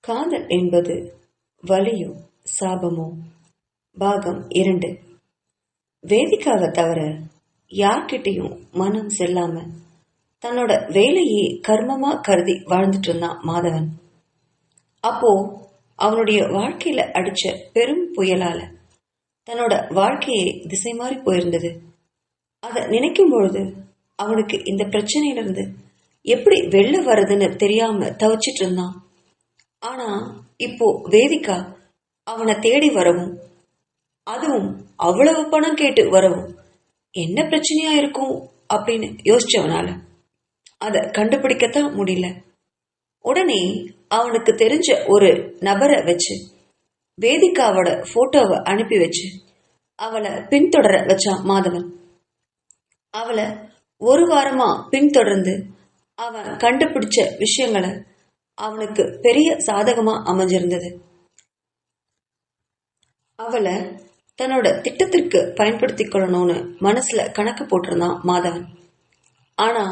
காதல் என்பது வலியோ சாபமோ? பாகம் 2. வேதிக்காவை தவிர யார்கிட்டையும் மனம் செல்லாம தன்னோட வேலையே கர்மமா கருதி வாழ்ந்துட்டு இருந்தான் மாதவன். அப்போ அவனுடைய வாழ்க்கையில அடிச்ச பெரும் புயலால தன்னோட வாழ்க்கையே திசை மாறி போயிருந்தது. அதை நினைக்கும் பொழுது அவனுக்கு இந்த பிரச்சனையிலிருந்து எப்படி வெளில வர்றதுன்னு தெரியாம தவிச்சிட்டு இருந்தான். ஆனா இப்போ வேதிகா அவனை தேடி வரவும், அதுவும் அவ்வளவு பணம் கேட்டு வரவும் என்ன பிரச்சனையா இருக்கும் அப்படின்னு யோசிச்சவனால அதை கண்டுபிடிக்கத்தான் முடியல. உடனே அவனுக்கு தெரிஞ்ச ஒரு நபரை வச்சு வேதிகாவோட போட்டோவை அனுப்பி வச்சு அவளை பின்தொடர வச்சான் மாதவன். அவளை ஒரு வாரமா பின்தொடர்ந்து அவன் கண்டுபிடிச்ச விஷயங்களை அவனுக்கு பெரிய சாதகமா அமைஞ்சிருந்தது. அவளை தன்னோட திட்டத்திற்கு பயன்படுத்திக் கொள்ளணும்னு மனசுல கணக்கு போட்டிருந்தான் மாதவன். ஆனா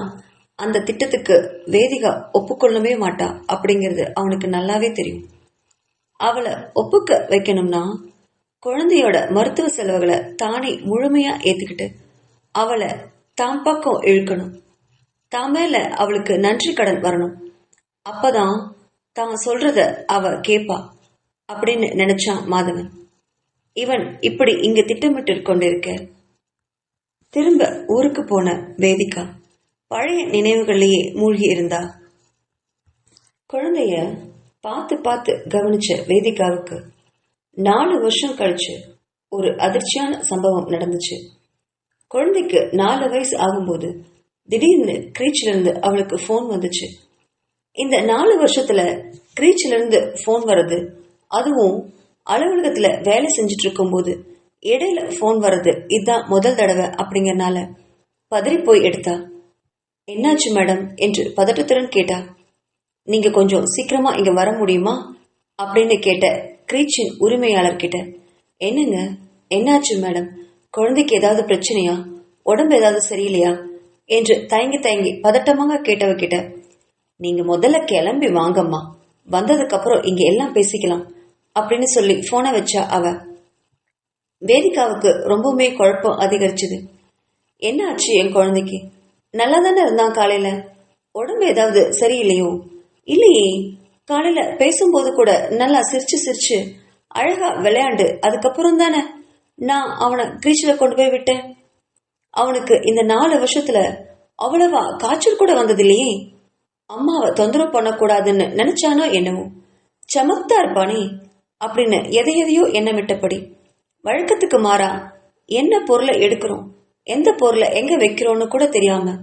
அந்த திட்டத்துக்கு வேதிகா ஒப்புக்கொள்ளவே மாட்டா அப்படிங்கிறது அவனுக்கு நல்லாவே தெரியும். அவளை ஒப்புக்க வைக்கணும்னா குழந்தையோட மருத்துவ செலவுகளை தானே முழுமையா ஏத்துக்கிட்டு அவளை தாம் பக்கம் இழுக்கணும். தான் மேல அவளுக்கு நன்றி கடன் வரணும். அப்பதான் தான் சொல்றத அவ கேப்பா அப்படின்னு நினைச்சான் மாதவன். இவன் இப்படி இங்க திட்டமிட்டு கொண்டிருக்க திரும்ப ஊருக்கு போன வேதிகா பழைய நினைவுகளிலேயே மூழ்கி இருந்தா. குழந்தைய பார்த்து பார்த்து கவனிச்ச வேதிகாவுக்கு 4 வருஷம் கழிச்சு ஒரு அதிர்ச்சியான சம்பவம் நடந்துச்சு. குழந்தைக்கு 4 வயசு ஆகும்போது திடீர்னு கிரீச்சில இருந்து அவளுக்கு போன் வந்துச்சு. இந்த 4 வருஷத்துல கிரீச்சில இருந்து போன் வர்றது, அதுவும் அலுவலகத்துல வேலை செஞ்சுட்டு இருக்கும் போது இடையில போன் வர்றது, இதுதான் முதல் தடவை அப்படிங்கறனால பதறி போய் எடுத்தா. என்னாச்சு மேடம் என்று பதட்டத்துடன் கேட்டா. நீங்க கொஞ்சம் சீக்கிரமா இங்க வர முடியுமா அப்படின்னு கேட்ட கிரீச்சின் உரிமையாளர் கிட்ட, என்னங்க என்னாச்சு மேடம், குழந்தைக்கு ஏதாவது பிரச்சனையா, உடம்பு ஏதாவது சரியில்லையா என்று தயங்கி தயங்கி பதட்டமாக கேட்டவகிட்ட, நீங்க முதல்ல கிளம்பி வாங்கம்மா, வந்ததுக்கு அப்புறம் இங்க எல்லாம் பேசிக்கலாம் அப்படின்னு சொல்லி போனை வச்சா அவ. வேதிகாவுக்கு ரொம்பவுமே குழப்பம் அதிகரிச்சது. என்ன ஆச்சு என் குழந்தைக்கு? நல்லா தானே இருந்தான் காலையில, உடம்பு ஏதாவது சரியில்லையோ? இல்லையே, காலையில பேசும்போது கூட நல்லா சிரிச்சு சிரிச்சு அழகா விளையாண்டு அதுக்கப்புறம் தானே நான் அவனை கிரீச்சில கொண்டு போய் விட்டேன். அவனுக்கு இந்த 4 வருஷத்துல அவ்வளவா காய்ச்சல் கூட வந்தது இல்லையே. அம்மாவை தொந்தரவு பண்ணக்கூடாதுன்னு நினைச்சானோ என்னவோ, சமத்தா இருப்பானே அப்படின்னு எதையோ எண்ணமிட்டபடி வழக்கத்துக்கு மாறா என்ன பொருளை எடுக்கிறோம், எந்த பொருளை எங்க வைக்கிறோம்னு கூட தெரியாம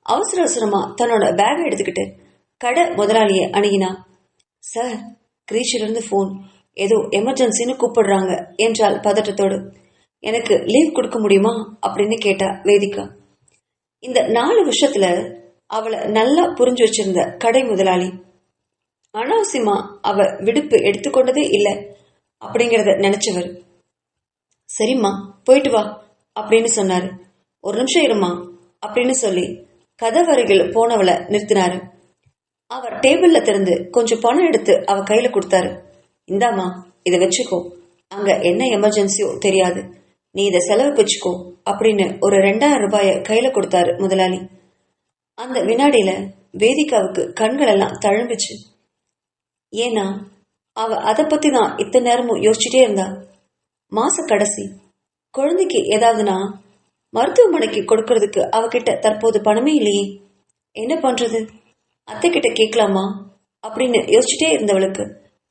அவசர அவசரமா தன்னோட பேக் எடுத்துக்கிட்டு கடை முதலாளிய அணுகினா. சார், கிரீச்சில இருந்து போன், ஏதோ எமர்ஜென்சின்னு கூப்பிடுறாங்க என்றால் பதட்டத்தோடு. எனக்கு லீவ் கொடுக்க முடியுமா அப்படின்னு கேட்டா வேதிகா. இந்த 4 வருஷத்துல அவளை நல்லா புரிஞ்சு வச்சிருந்த கடை முதலாளி அனாவசியமா அவ விடுப்பு எடுத்துக்கொண்டதே இல்லை அப்படிங்கறத நினைச்சவர், சரிம்மா போயிட்டு வா அப்படின்னு சொன்னாரு. ஒரு நிமிஷம் இருமா அப்படின்னு சொல்லி கதவருகில் போனவளை நிறுத்தினாரு. அவர் டேபிள்ல திறந்து கொஞ்சம் பணம் எடுத்து அவ கையில கொடுத்தாரு. இந்தாமா, இதை வச்சுக்கோ, அங்க என்ன எமர்ஜென்சியோ தெரியாது, நீ இதை செலவுக்கு வச்சுக்கோ அப்படின்னு ஒரு 2000 ரூபாய கையில கொடுத்தாரு முதலாளி. அந்த வினாடியில வேதிகாவுக்கு கண்கள் எல்லாம் தழும்பிச்சு. ஏன்னா அவ அதை பத்தி தான் இத்தனை நேரமும் யோசிச்சுட்டே இருந்தா. மாச கடைசி, குழந்தைக்கு ஏதாவதுனா மருத்துவமனைக்கு கொடுக்கறதுக்கு அவகிட்ட தற்போது பணமே இல்லையே, என்ன பண்றது, அத்தை கிட்ட கேட்கலாமா அப்படின்னு யோசிச்சுட்டே இருந்தவளுக்கு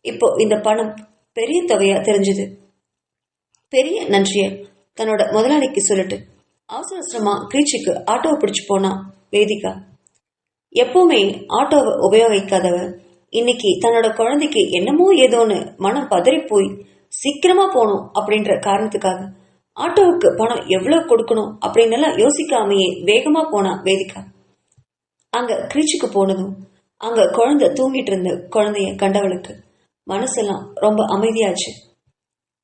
இப்போ இந்த பணம் பெரிய தொகையா தெரிஞ்சது. பெரிய நன்றிய தன்னோட முதலாளிக்கு சொல்லிட்டு அவசர அவசரமா கிரீச்சிக்கு ஆட்டோவை பிடிச்சு போனா வேதிகா. எப்பவுமே ஆட்டோவை உபயோகிக்காதவ இன்னைக்கு தன்னோட குழந்தைக்கு என்னமோ ஏதோன்னு மனம் பதறி போய் சீக்கிரமா போகணும் அப்படின்ற காரணத்துக்காக ஆட்டோவுக்கு பணம் எவ்வளவு கொடுக்கணும் அப்படின்னு எல்லாம் யோசிக்காமையே வேகமா போனா வேதிகா. அங்க கிரீச்சிக்கு போனதும் அங்க குழந்தை தூங்கிட்டு இருந்த குழந்தைய கண்டவளுக்கு மனசெல்லாம் ரொம்ப அமைதியாச்சு.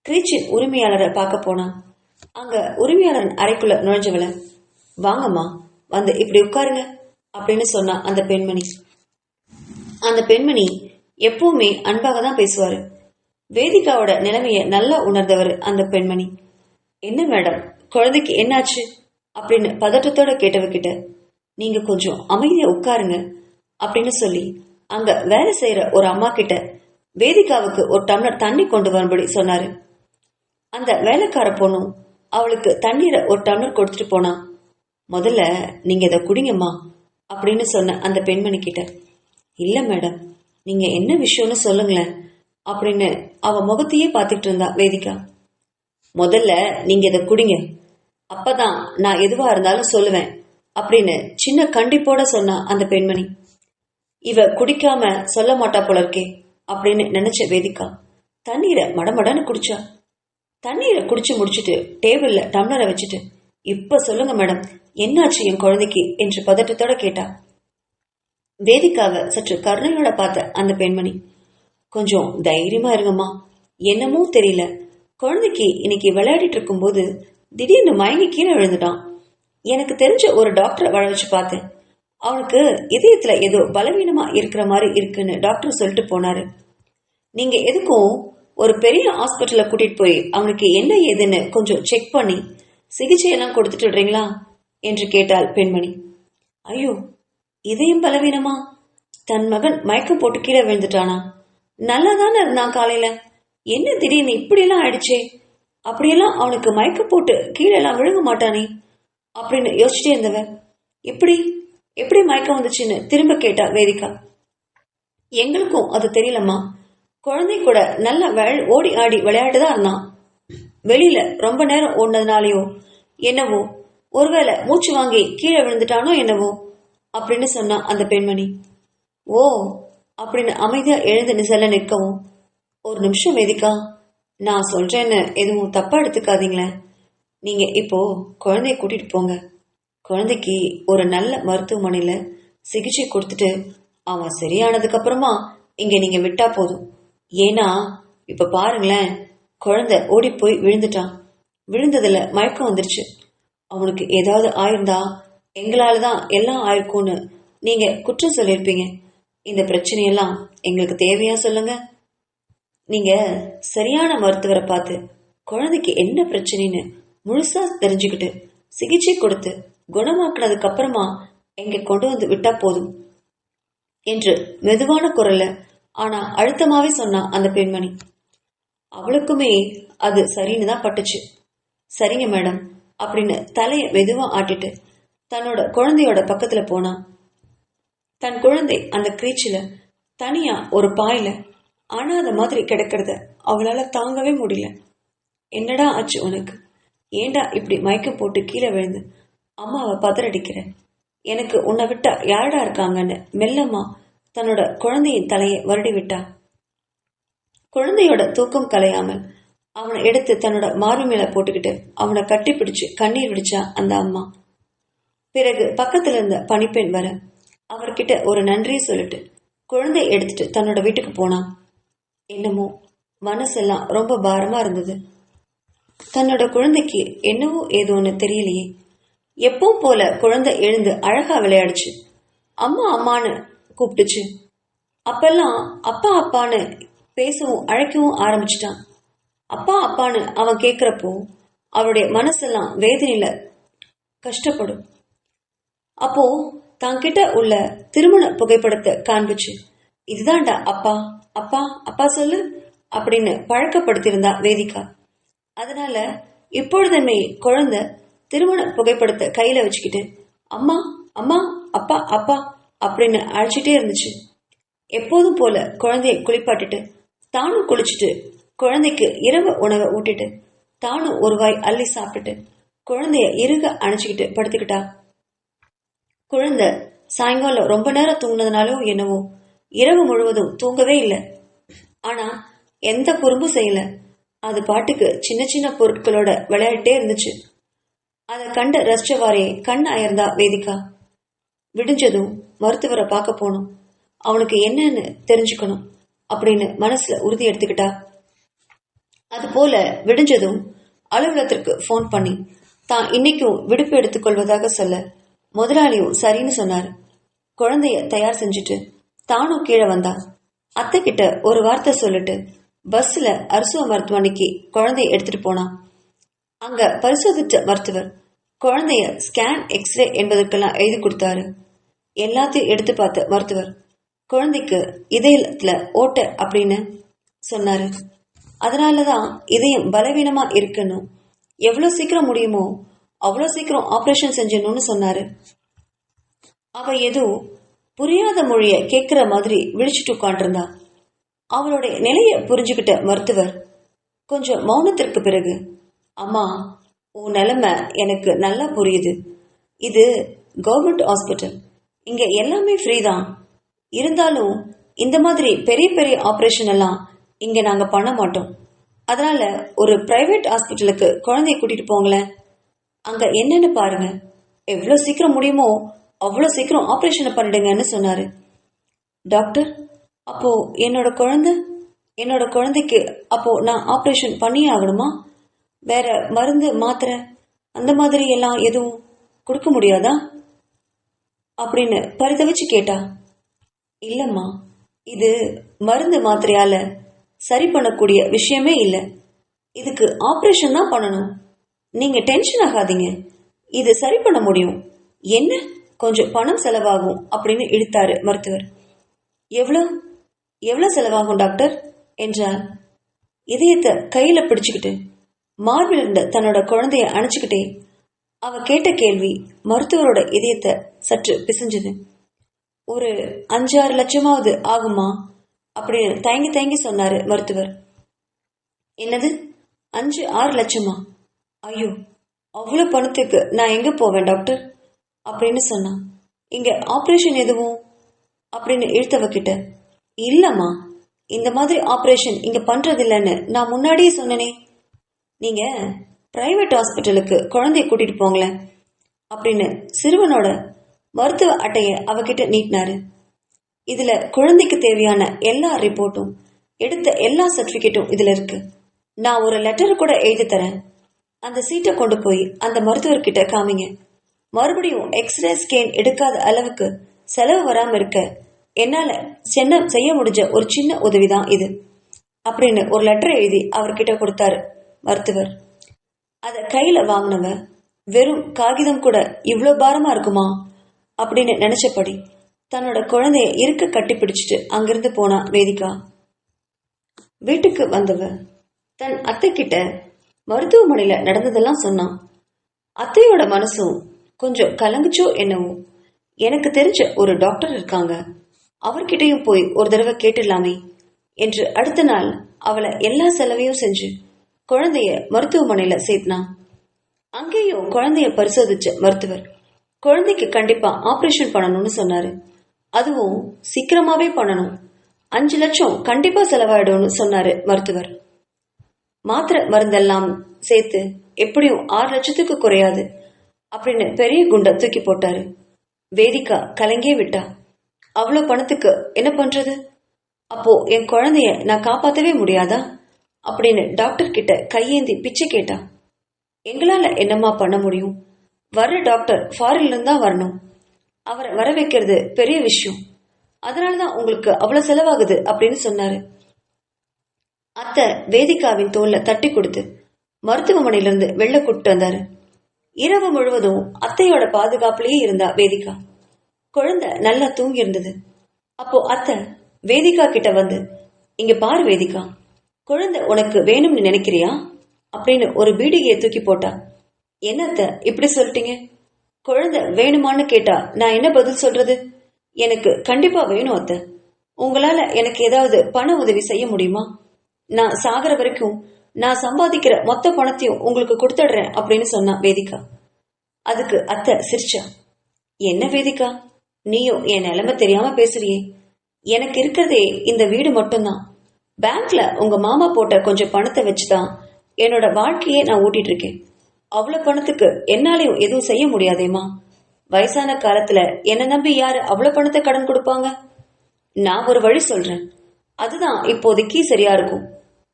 கிரீச்சின் உரிமையாளரை பார்க்க போனா அங்க உரிமையாளரின் அறைக்குள்ள நுழைஞ்சவள, வாங்கம்மா வந்து இப்படி உட்காருங்க அப்படின்னு சொன்னா அந்த பெண்மணி. அந்த பெண்மணி எப்பவுமே அன்பாக தான் பேசுவாரு. வேதிகாவோட நிலைமைய நல்லா உணர்ந்தவர் அந்த பெண்மணி. என்ன மேடம், குழந்தைக்கு என்னாச்சு அப்படின்னு பதட்டத்தோட கேட்டவகிட்ட, நீங்க கொஞ்சம் அமைதியா உட்காருங்க அப்படின்னு சொல்லி அங்க வேலை செய்யற ஒரு அம்மா கிட்ட வேதிகாவுக்கு ஒரு டம்ளர் தண்ணி கொண்டு வரும்படி சொன்னாரு. அந்த வேலைக்கார பொண்ணும் அவளுக்கு தண்ணீரை ஒரு டம்ளர் கொடுத்துட்டு போனா. முதல்ல நீங்க இதை குடிங்கம்மா அப்படின்னு சொன்ன அந்த பெண்மணி கிட்ட, இல்ல மேடம், நீங்க என்ன விஷயம்னு சொல்லுங்களேன் அப்படின்னு அவ முகத்தையே பார்த்துட்டு இருந்தா வேதிகா. முதல்ல நீங்க இதை குடிங்க, அப்பதான் நான் எதுவா இருந்தாலும் சொல்லுவேன் அப்படின்னு சின்ன கண்டிப்போட சொன்னா அந்த பெண்மணி. இவ குடிக்காம சொல்ல மாட்டா போல இருக்கே அப்படின்னு நினைச்ச வேதிகா தண்ணீரை மடமடன்னு குடிச்சா. தண்ணீரை குடிச்சு முடிச்சுட்டு டேபிள்ல டம்ளரை வச்சுட்டு, இப்ப சொல்லுங்க மேடம், என்னாச்சு என் குழந்தைக்கு என்று பதட்டத்தோட கேட்டா. வேதிகாவை சற்று கருணையோட பார்த்த அந்த பெண்மணி, கொஞ்சம் தைரியமா இருங்கம்மா, என்னமோ தெரியல, குழந்தைக்கு இன்னைக்கு விளையாடிட்டு இருக்கும் போது திடீர்னு மயங்கி கீழே விழுந்துட்டான். எனக்கு தெரிஞ்ச ஒரு டாக்டரை வர வச்சு பார்த்தேன். அவனுக்கு இதயத்துல ஏதோ பலவீனமா இருக்கிற மாதிரி இருக்குன்னு டாக்டர் சொல்லிட்டு போனாரு. நீங்க எதுக்கும் ஒரு பெரிய ஹாஸ்பிட்டல கூட்டிட்டு போய் அவனுக்கு என்ன ஏதுன்னு கொஞ்சம் செக் பண்ணி சிகிச்சையெல்லாம் கொடுத்துட்டு விடுறீங்களா என்று கேட்டாள் பெண்மணி. ஐயோ, இதயம் பலவீனமா? தன் மகன் மயக்கம் போட்டு கீழே விழுந்துட்டானா? நல்லா தானே இருந்தான் காலையில, என்ன திடீர்னு இப்படியெல்லாம் ஆயிடுச்சே? அப்படியெல்லாம் அவனுக்கு மயக்கம் போட்டு கீழே எல்லாம் விழுக மாட்டானே அப்படின்னு யோசிச்சுட்டே இருந்தவ, எப்படி எப்படி மயக்கம் வந்துச்சுன்னு திரும்ப கேட்டா வேதிகா. எங்களுக்கும் அது தெரியலம்மா, குழந்தை கூட நல்லா ஓடி ஆடி விளையாட்டுதான் இருந்தான். வெளியில ரொம்ப நேரம் ஓடினதுனாலயோ என்னவோ, ஒருவேளை மூச்சு வாங்கி கீழே விழுந்துட்டானோ என்னவோ அப்படின்னு சொன்னா அந்த பெண்மணி. ஓ அப்படின்னு அமைதியா எழுந்து நிசல்ல நிற்கவும், ஒரு நிமிஷம் வேதிகா, நான் சொல்றேன்னு எதுவும் தப்பா எடுத்துக்காதீங்களேன். நீங்க இப்போ குழந்தைய கூட்டிட்டு போங்க. குழந்தைக்கு ஒரு நல்ல மருத்துவமனையில சிகிச்சை கொடுத்துட்டு அவன் சரியானதுக்கு அப்புறமா இங்க நீங்க விட்டா போதும். ஏன்னா இப்ப பாருங்களேன், குழந்தை ஓடி போய் விழுந்துட்டான். விழுந்ததுல மயக்கம் வந்துருச்சு. அவனுக்கு ஏதாவது ஆயிருந்தா எங்களாலதான் எல்லாம் ஆயிருக்கும்னு நீங்க குற்றம் சொல்லியிருப்பீங்க. இந்த பிரச்சனையெல்லாம் எங்களுக்கு தேவையா சொல்லுங்க? நீங்க சரியான மருத்துவரை பார்த்து குழந்தைக்கு என்ன பிரச்சனைன்னு முழுசா தெரிஞ்சுக்கிட்டு சிகிச்சை கொடுத்து குணமாக்குனதுக்கு அப்புறமா எங்க கொண்டு வந்து விட்டா போதும் என்று மெதுவான குரல்ல ஆனா அழுத்தமாவே சொன்னா அந்த பெண்மணி. அவளுக்குமே அது சரின்னு தான் பட்டுச்சு. சரிங்க மேடம் அப்படின்னு தலைய மெதுவா ஆட்டிட்டு தன்னோட குழந்தையோட பக்கத்துல போனா. தன் குழந்தை அந்த கிரீச்சில தனியா ஒரு பாயில அனாத மாதிரி கிடக்கிறத அவளால தாங்கவே முடியல. என்னடா ஆச்சு உனக்கு? ஏண்டா இப்படி மயக்கம் போட்டு கீழே விழுந்து அம்மாவை பதறடிக்கிற? எனக்கு உன்னை விட்டா யாரடா இருக்காங்கன்னு மெல்லம்மா தன்னோட குழந்தையின் தலையை வருடி விட்டா. குழந்தையோட தூக்கம் கலையாமல் அவனை எடுத்து தன்னோட மார்பு மேல போட்டுக்கிட்டு அவனை கட்டி பிடிச்சு கண்ணீர் விடிச்சா அந்த அம்மா. பிறகு பக்கத்துல இருந்த பணிப்பெண் வர அவர்கிட்ட ஒரு நன்றியை சொல்லிட்டு குழந்தை எடுத்துட்டு தன்னோட வீட்டுக்கு போனான். என்னமோ மனசெல்லாம் ரொம்ப பாரமா இருந்தது. தன்னோட குழந்தைக்கு என்னவோ ஏதோன்னு தெரியலையே. எப்பவும் போல குழந்தை எழுந்து அழகா விளையாடுச்சு. அம்மா அம்மான்னு கூப்பிட்டுச்சு. அப்பெல்லாம் அப்பா அப்பான்னு பேசவும் அழைக்கவும் ஆரம்பிச்சிட்டான். அப்பா அப்பான்னு அவன் கேட்கிறப்போ அவருடைய மனசெல்லாம் வேதனையில கஷ்டப்படும். அப்போ தாங்கிட்ட உள்ள திருமண புகைப்படத்தை காண்பிச்சு, இதுதான்டா அப்பா, அப்பா அப்பா சொல்லு அப்படின்னு பழக்கப்படுத்தியிருந்தா வேதிகா. அதனால இப்பொழுதுமே குழந்தை திருமண புகைப்படத்தை கையில வச்சுக்கிட்டு அம்மா அம்மா அப்பா அப்பா அப்படின்னு அழைச்சிட்டே இருந்துச்சு. எப்போதும் போல குழந்தைய குளிப்பாட்டிட்டு தானும் குளிச்சுட்டு குழந்தைக்கு இரவு உணவை ஊட்டிட்டு தானும் ஒரு வாய் அள்ளி சாப்பிட்டுட்டு குழந்தைய இறுக அணைச்சிக்கிட்டு படுத்துக்கிட்டா. குழந்தை சாயங்காலம் ரொம்ப நேரம் தூங்கினதுனாலும் என்னவோ இரவு முழுவதும் தூங்கவே இல்லை. ஆனா எந்த குறும்பும் செய்யல. அது பாட்டுக்கு சின்ன சின்ன பொருட்களோட விளையாட்டே இருந்துச்சு. அதை கண்ட ரசிச்சவாரே கண் அயர்ந்தா வேதிகா. விடிஞ்சதும் மருத்துவரை பார்க்க போகணும், அவனுக்கு என்னன்னு தெரிஞ்சுக்கணும் அப்படின்னு மனசுல உறுதி எடுத்துக்கிட்டா. அது போல விடிஞ்சதும் அலுவலகத்திற்கு போன் பண்ணி தான் இன்னைக்கும் விடுப்பு எடுத்துக்கொள்வதாக சொல்ல முதலாளியும் சரின்னு சொன்னார். குழந்தைய தயார் செஞ்சுட்டு தானும் கீழே வந்தா. அத்தை கிட்ட ஒரு வார்த்தை சொல்லிட்டு பஸ்ல அரசுவ மருத்துவமனைக்கு குழந்தைய எடுத்துட்டு போனான். அங்க பரிசோதிச்ச மருத்துவர் குழந்தைய ஸ்கேன் எக்ஸ்ரே என்பதற்கெல்லாம் எழுதி கொடுத்தாரு. எல்லாத்தையும் எடுத்து பார்த்த மருத்துவர் குழந்தைக்கு இதயத்துல ஓட்ட அப்படின்னு சொன்னாரு. அதனாலதான் இதயம் பலவீனமா இருக்கணும், எவ்வளவு சீக்கிரம் முடியுமோ அவ்வளவு சீக்கிரம் ஆபரேஷன் செஞ்சணும்னு சொன்னாரு. அவ ஏதோ புரியாத மொழிய கேட்கிற மாதிரி விழிச்சுட்டு உட்காண்டிருந்தா. அவளுடைய நிலைய புரிஞ்சுக்கிட்ட மருத்துவர் கொஞ்சம் மௌனத்திற்கு பிறகு, அம்மா, உன் நிலைமை எனக்கு நல்லா புரியுது. இது கவர்மெண்ட் ஹாஸ்பிட்டல், இங்க எல்லாமே ஃப்ரீ தான். இருந்தாலும் இந்த மாதிரி பெரிய பெரிய ஆபரேஷன் எல்லாம் இங்க நாங்க பண்ண மாட்டோம். அதனால ஒரு பிரைவேட் ஹாஸ்பிட்டலுக்கு குழந்தைய கூட்டிட்டு போங்களேன். அங்க என்னன்னு பாருங்க, எவ்வளவு சீக்கிரம் முடியுமோ அவ்வளவு சீக்கிரம் ஆபரேஷனை பண்ணிடுங்கன்னு சொன்னாரு. டாக்டர், அப்போ என்னோட குழந்தைக்கு அப்போ நான் ஆபரேஷன் பண்ணியே ஆகணுமா? வேற மருந்து மாத்திரை அந்த மாதிரி எல்லாம் எதுவும் கொடுக்க முடியாதா அப்படின்னு பரிதவிச்சு கேட்டா. இல்லம்மா, இது மருந்து மாத்திரையால சரி பண்ணக்கூடிய விஷயமே இல்லை. இதுக்கு ஆபரேஷன் தான் பண்ணணும். நீங்க டென்ஷன் ஆகாதீங்க, இது சரி பண்ண முடியும். என்ன கொஞ்சம் பணம் செலவாகும் அப்படின்னு இழுத்தாரு மருத்துவர். எவ்வளவு செலவாகும் டாக்டர் என்றார். இதயத்தை கையில பிடிச்சுக்கிட்டு மார்பில் இருந்த தன்னோட குழந்தைய அணைச்சுக்கிட்டே அவ கேட்ட கேள்வி மருத்துவரோட இதயத்தை சற்று பிசைஞ்சது. ஒரு 5-6 லட்சமாவது ஆகுமா அப்படின்னு தயங்கி தயங்கி சொன்னாரு மருத்துவர். என்னது, 5-6 லட்சமா? ஐயோ, அவ்வளவு பணத்துக்கு நான் எங்க போவேன் டாக்டர் அப்படின்னு சொன்னான். இங்க ஆபரேஷன் எதுவும் அப்படின்னு இழுத்தவ கிட்ட, இல்லம்மா, இந்த மாதிரி ஆபரேஷன் இங்க பண்றது இல்லைன்னு நான் முன்னாடியே சொன்னனே. நீங்க பிரைவேட் ஹாஸ்பிட்டலுக்கு குழந்தைய கூட்டிட்டு போங்களேன் அப்படின்னு சிறுவனோட மருத்துவ அட்டைய அவகிட்ட நீட்டினாரு. இதுல குழந்தைக்கு தேவையான எல்லா ரிப்போர்ட்டும், எடுத்த எல்லா சர்டிபிகேட்டும் இதுல இருக்கு. நான் ஒரு லெட்டர் கூட எழுதி தரேன். அந்த சீட்டை கொண்டு போய் அந்த மருத்துவர்கிட்ட காமிங்க. மறுபடியும் எக்ஸ்ரே ஸ்கேன் எடுக்காத அளவுக்கு செலவு வராம இருக்க என்னால செய்ய முடிஞ்ச ஒரு சின்ன உதவிதான் இது அப்படின்னு ஒரு லெட்டர் எழுதி அவர்கிட்ட கொடுத்தாரு மருத்துவர். அத கையில வாங்கினவ, வெறும் காகிதம் கூட இவ்வளோ பாரமா இருக்குமா அப்படின்னு நினைச்சபடி தன்னோட குழந்தைய இருக்க கட்டி பிடிச்சிட்டு அங்கிருந்து போனா வேதிகா. வீட்டுக்கு வந்தவ தன் அத்தை கிட்ட மருத்துவமனையில நடந்ததெல்லாம் சொன்னான். அத்தையோட மனசும் கொஞ்சம் கலங்குச்சோ என்னவோ. எனக்கு தெரிஞ்ச ஒரு டாக்டர் இருக்காங்க, அவர்கிட்டையும் போய் ஒரு தடவை கேட்டுடலாமே என்று அடுத்த நாள் அவளை எல்லா செலவையும் செஞ்சு குழந்தைய மருத்துவமனையில சேர்த்தான். அங்கேயும் குழந்தைய பரிசோதிச்ச மருத்துவர் குழந்தைக்கு கண்டிப்பா ஆபரேஷன் பண்ணணும்னு சொன்னாரு. அதுவும் சீக்கிரமாவே பண்ணணும். 5 லட்சம் கண்டிப்பா செலவாயிடும்னு சொன்னாரு மருத்துவர். மாத்திரை மருந்தெல்லாம் சேர்த்து எப்படியும் 6 லட்சத்துக்கு குறையாது அப்படின்னு பெரிய குண்டை தூக்கி போட்டாரு. வேதிகா கலங்கே விட்டா. அவ்வளவு பணத்துக்கு என்ன பண்றது? அப்போ என் குழந்தைய நான் காப்பாத்தவே முடியாதா அப்படின்னு டாக்டர் கிட்ட கையேந்தி பிச்சை கேட்டா. எங்களால என்னம்மா பண்ண முடியும்? வர்ற டாக்டர் ஃபாரின்ல இருந்தா வரணும், அவரை வர வைக்கிறது பெரிய விஷயம், அதனாலதான் உங்களுக்கு அவ்வளவு செலவாகுது அப்படின்னு சொன்னாரு. அத்தை வேதிகாவின் தோல்ல தட்டி கொடுத்து மருத்துவமனையிலிருந்து வெளில கூப்பிட்டு வந்தாரு. இரவு முழுவதும் அத்தையோட பாதுகாப்புலயே இருந்தா வேதிகா. குழந்தை நல்லா தூங்கி இருந்தது. அப்போ அத்தை வேதிகா கிட்ட வந்து, இங்க பாரு வேதிகா, குழந்தை உனக்கு வேணும்னு நினைக்கிறியா அப்படின்னு ஒரு பீடிகையை தூக்கி போட்டா. என்னத்த இப்படி சொல்லிட்டீங்க? குழந்தை வேணுமான்னு கேட்டா நான் என்ன பதில் சொல்றது? எனக்கு கண்டிப்பா வேணும் அத்தை. உங்களால எனக்கு ஏதாவது பண உதவி செய்ய முடியுமா? நான் சாகிற வரைக்கும் நான் சம்பாதிக்கிற மொத்த பணத்தையும் உங்களுக்கு கொடுத்துடுறேன் அப்படின்னு சொன்னா வேதிகா. அதுக்கு அத்தை சிரிச்சா. என்ன வேதிகா, நீயும் என் நிலைமை தெரியாம பேசுறியே. எனக்கு இருக்கிறதே இந்த வீடு மட்டும்தான். பேங்க்ல உங்க மாமா போட்ட கொஞ்சம் பணத்தை வச்சுதான் என்னோட வாழ்க்கையே நான் ஓட்டிட்டு இருக்கேன். அவ்வளவு பணத்துக்கு என்னாலையும் எதுவும் செய்ய முடியாதேமா. வயசான காலத்துல என்ன நம்பி யாரு அவ்வளவு பணத்தை கடன் கொடுப்பாங்க? நான் ஒரு வழி சொல்றேன், அதுதான் இப்போதைக்கு சரியா இருக்கும்.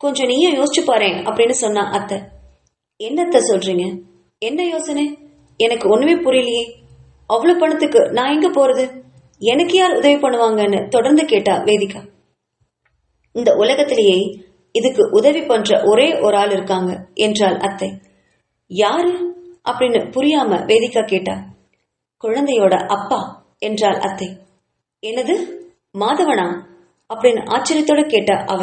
கொஞ்சம் நீயும் யோசிச்சு பாறேன் அப்படின்னு சொன்னா அத்தை. என்னத்த சொல்றீங்க? என்ன யோசனை? எனக்கு ஒண்ணுமே புரியலையே. அவ்வளவு பணத்துக்கு நான் எங்க போறது? எனக்கு யார் உதவி பண்ணுவாங்கன்னு தொடர்ந்து கேட்டா வேதிகா. இந்த உலகத்திலேயே இதுக்கு உதவி பண்ற ஒரே ஒரு ஆள் இருக்காங்க என்றாள் அத்தை. யாரு அப்படின்னு புரியாம வேதிகா கேட்டா. குழந்தையோட அப்பா என்றாள் அத்தை. என்னது, மாதவனா அப்படின்னு ஆச்சரியத்தோட கேட்டா அவ.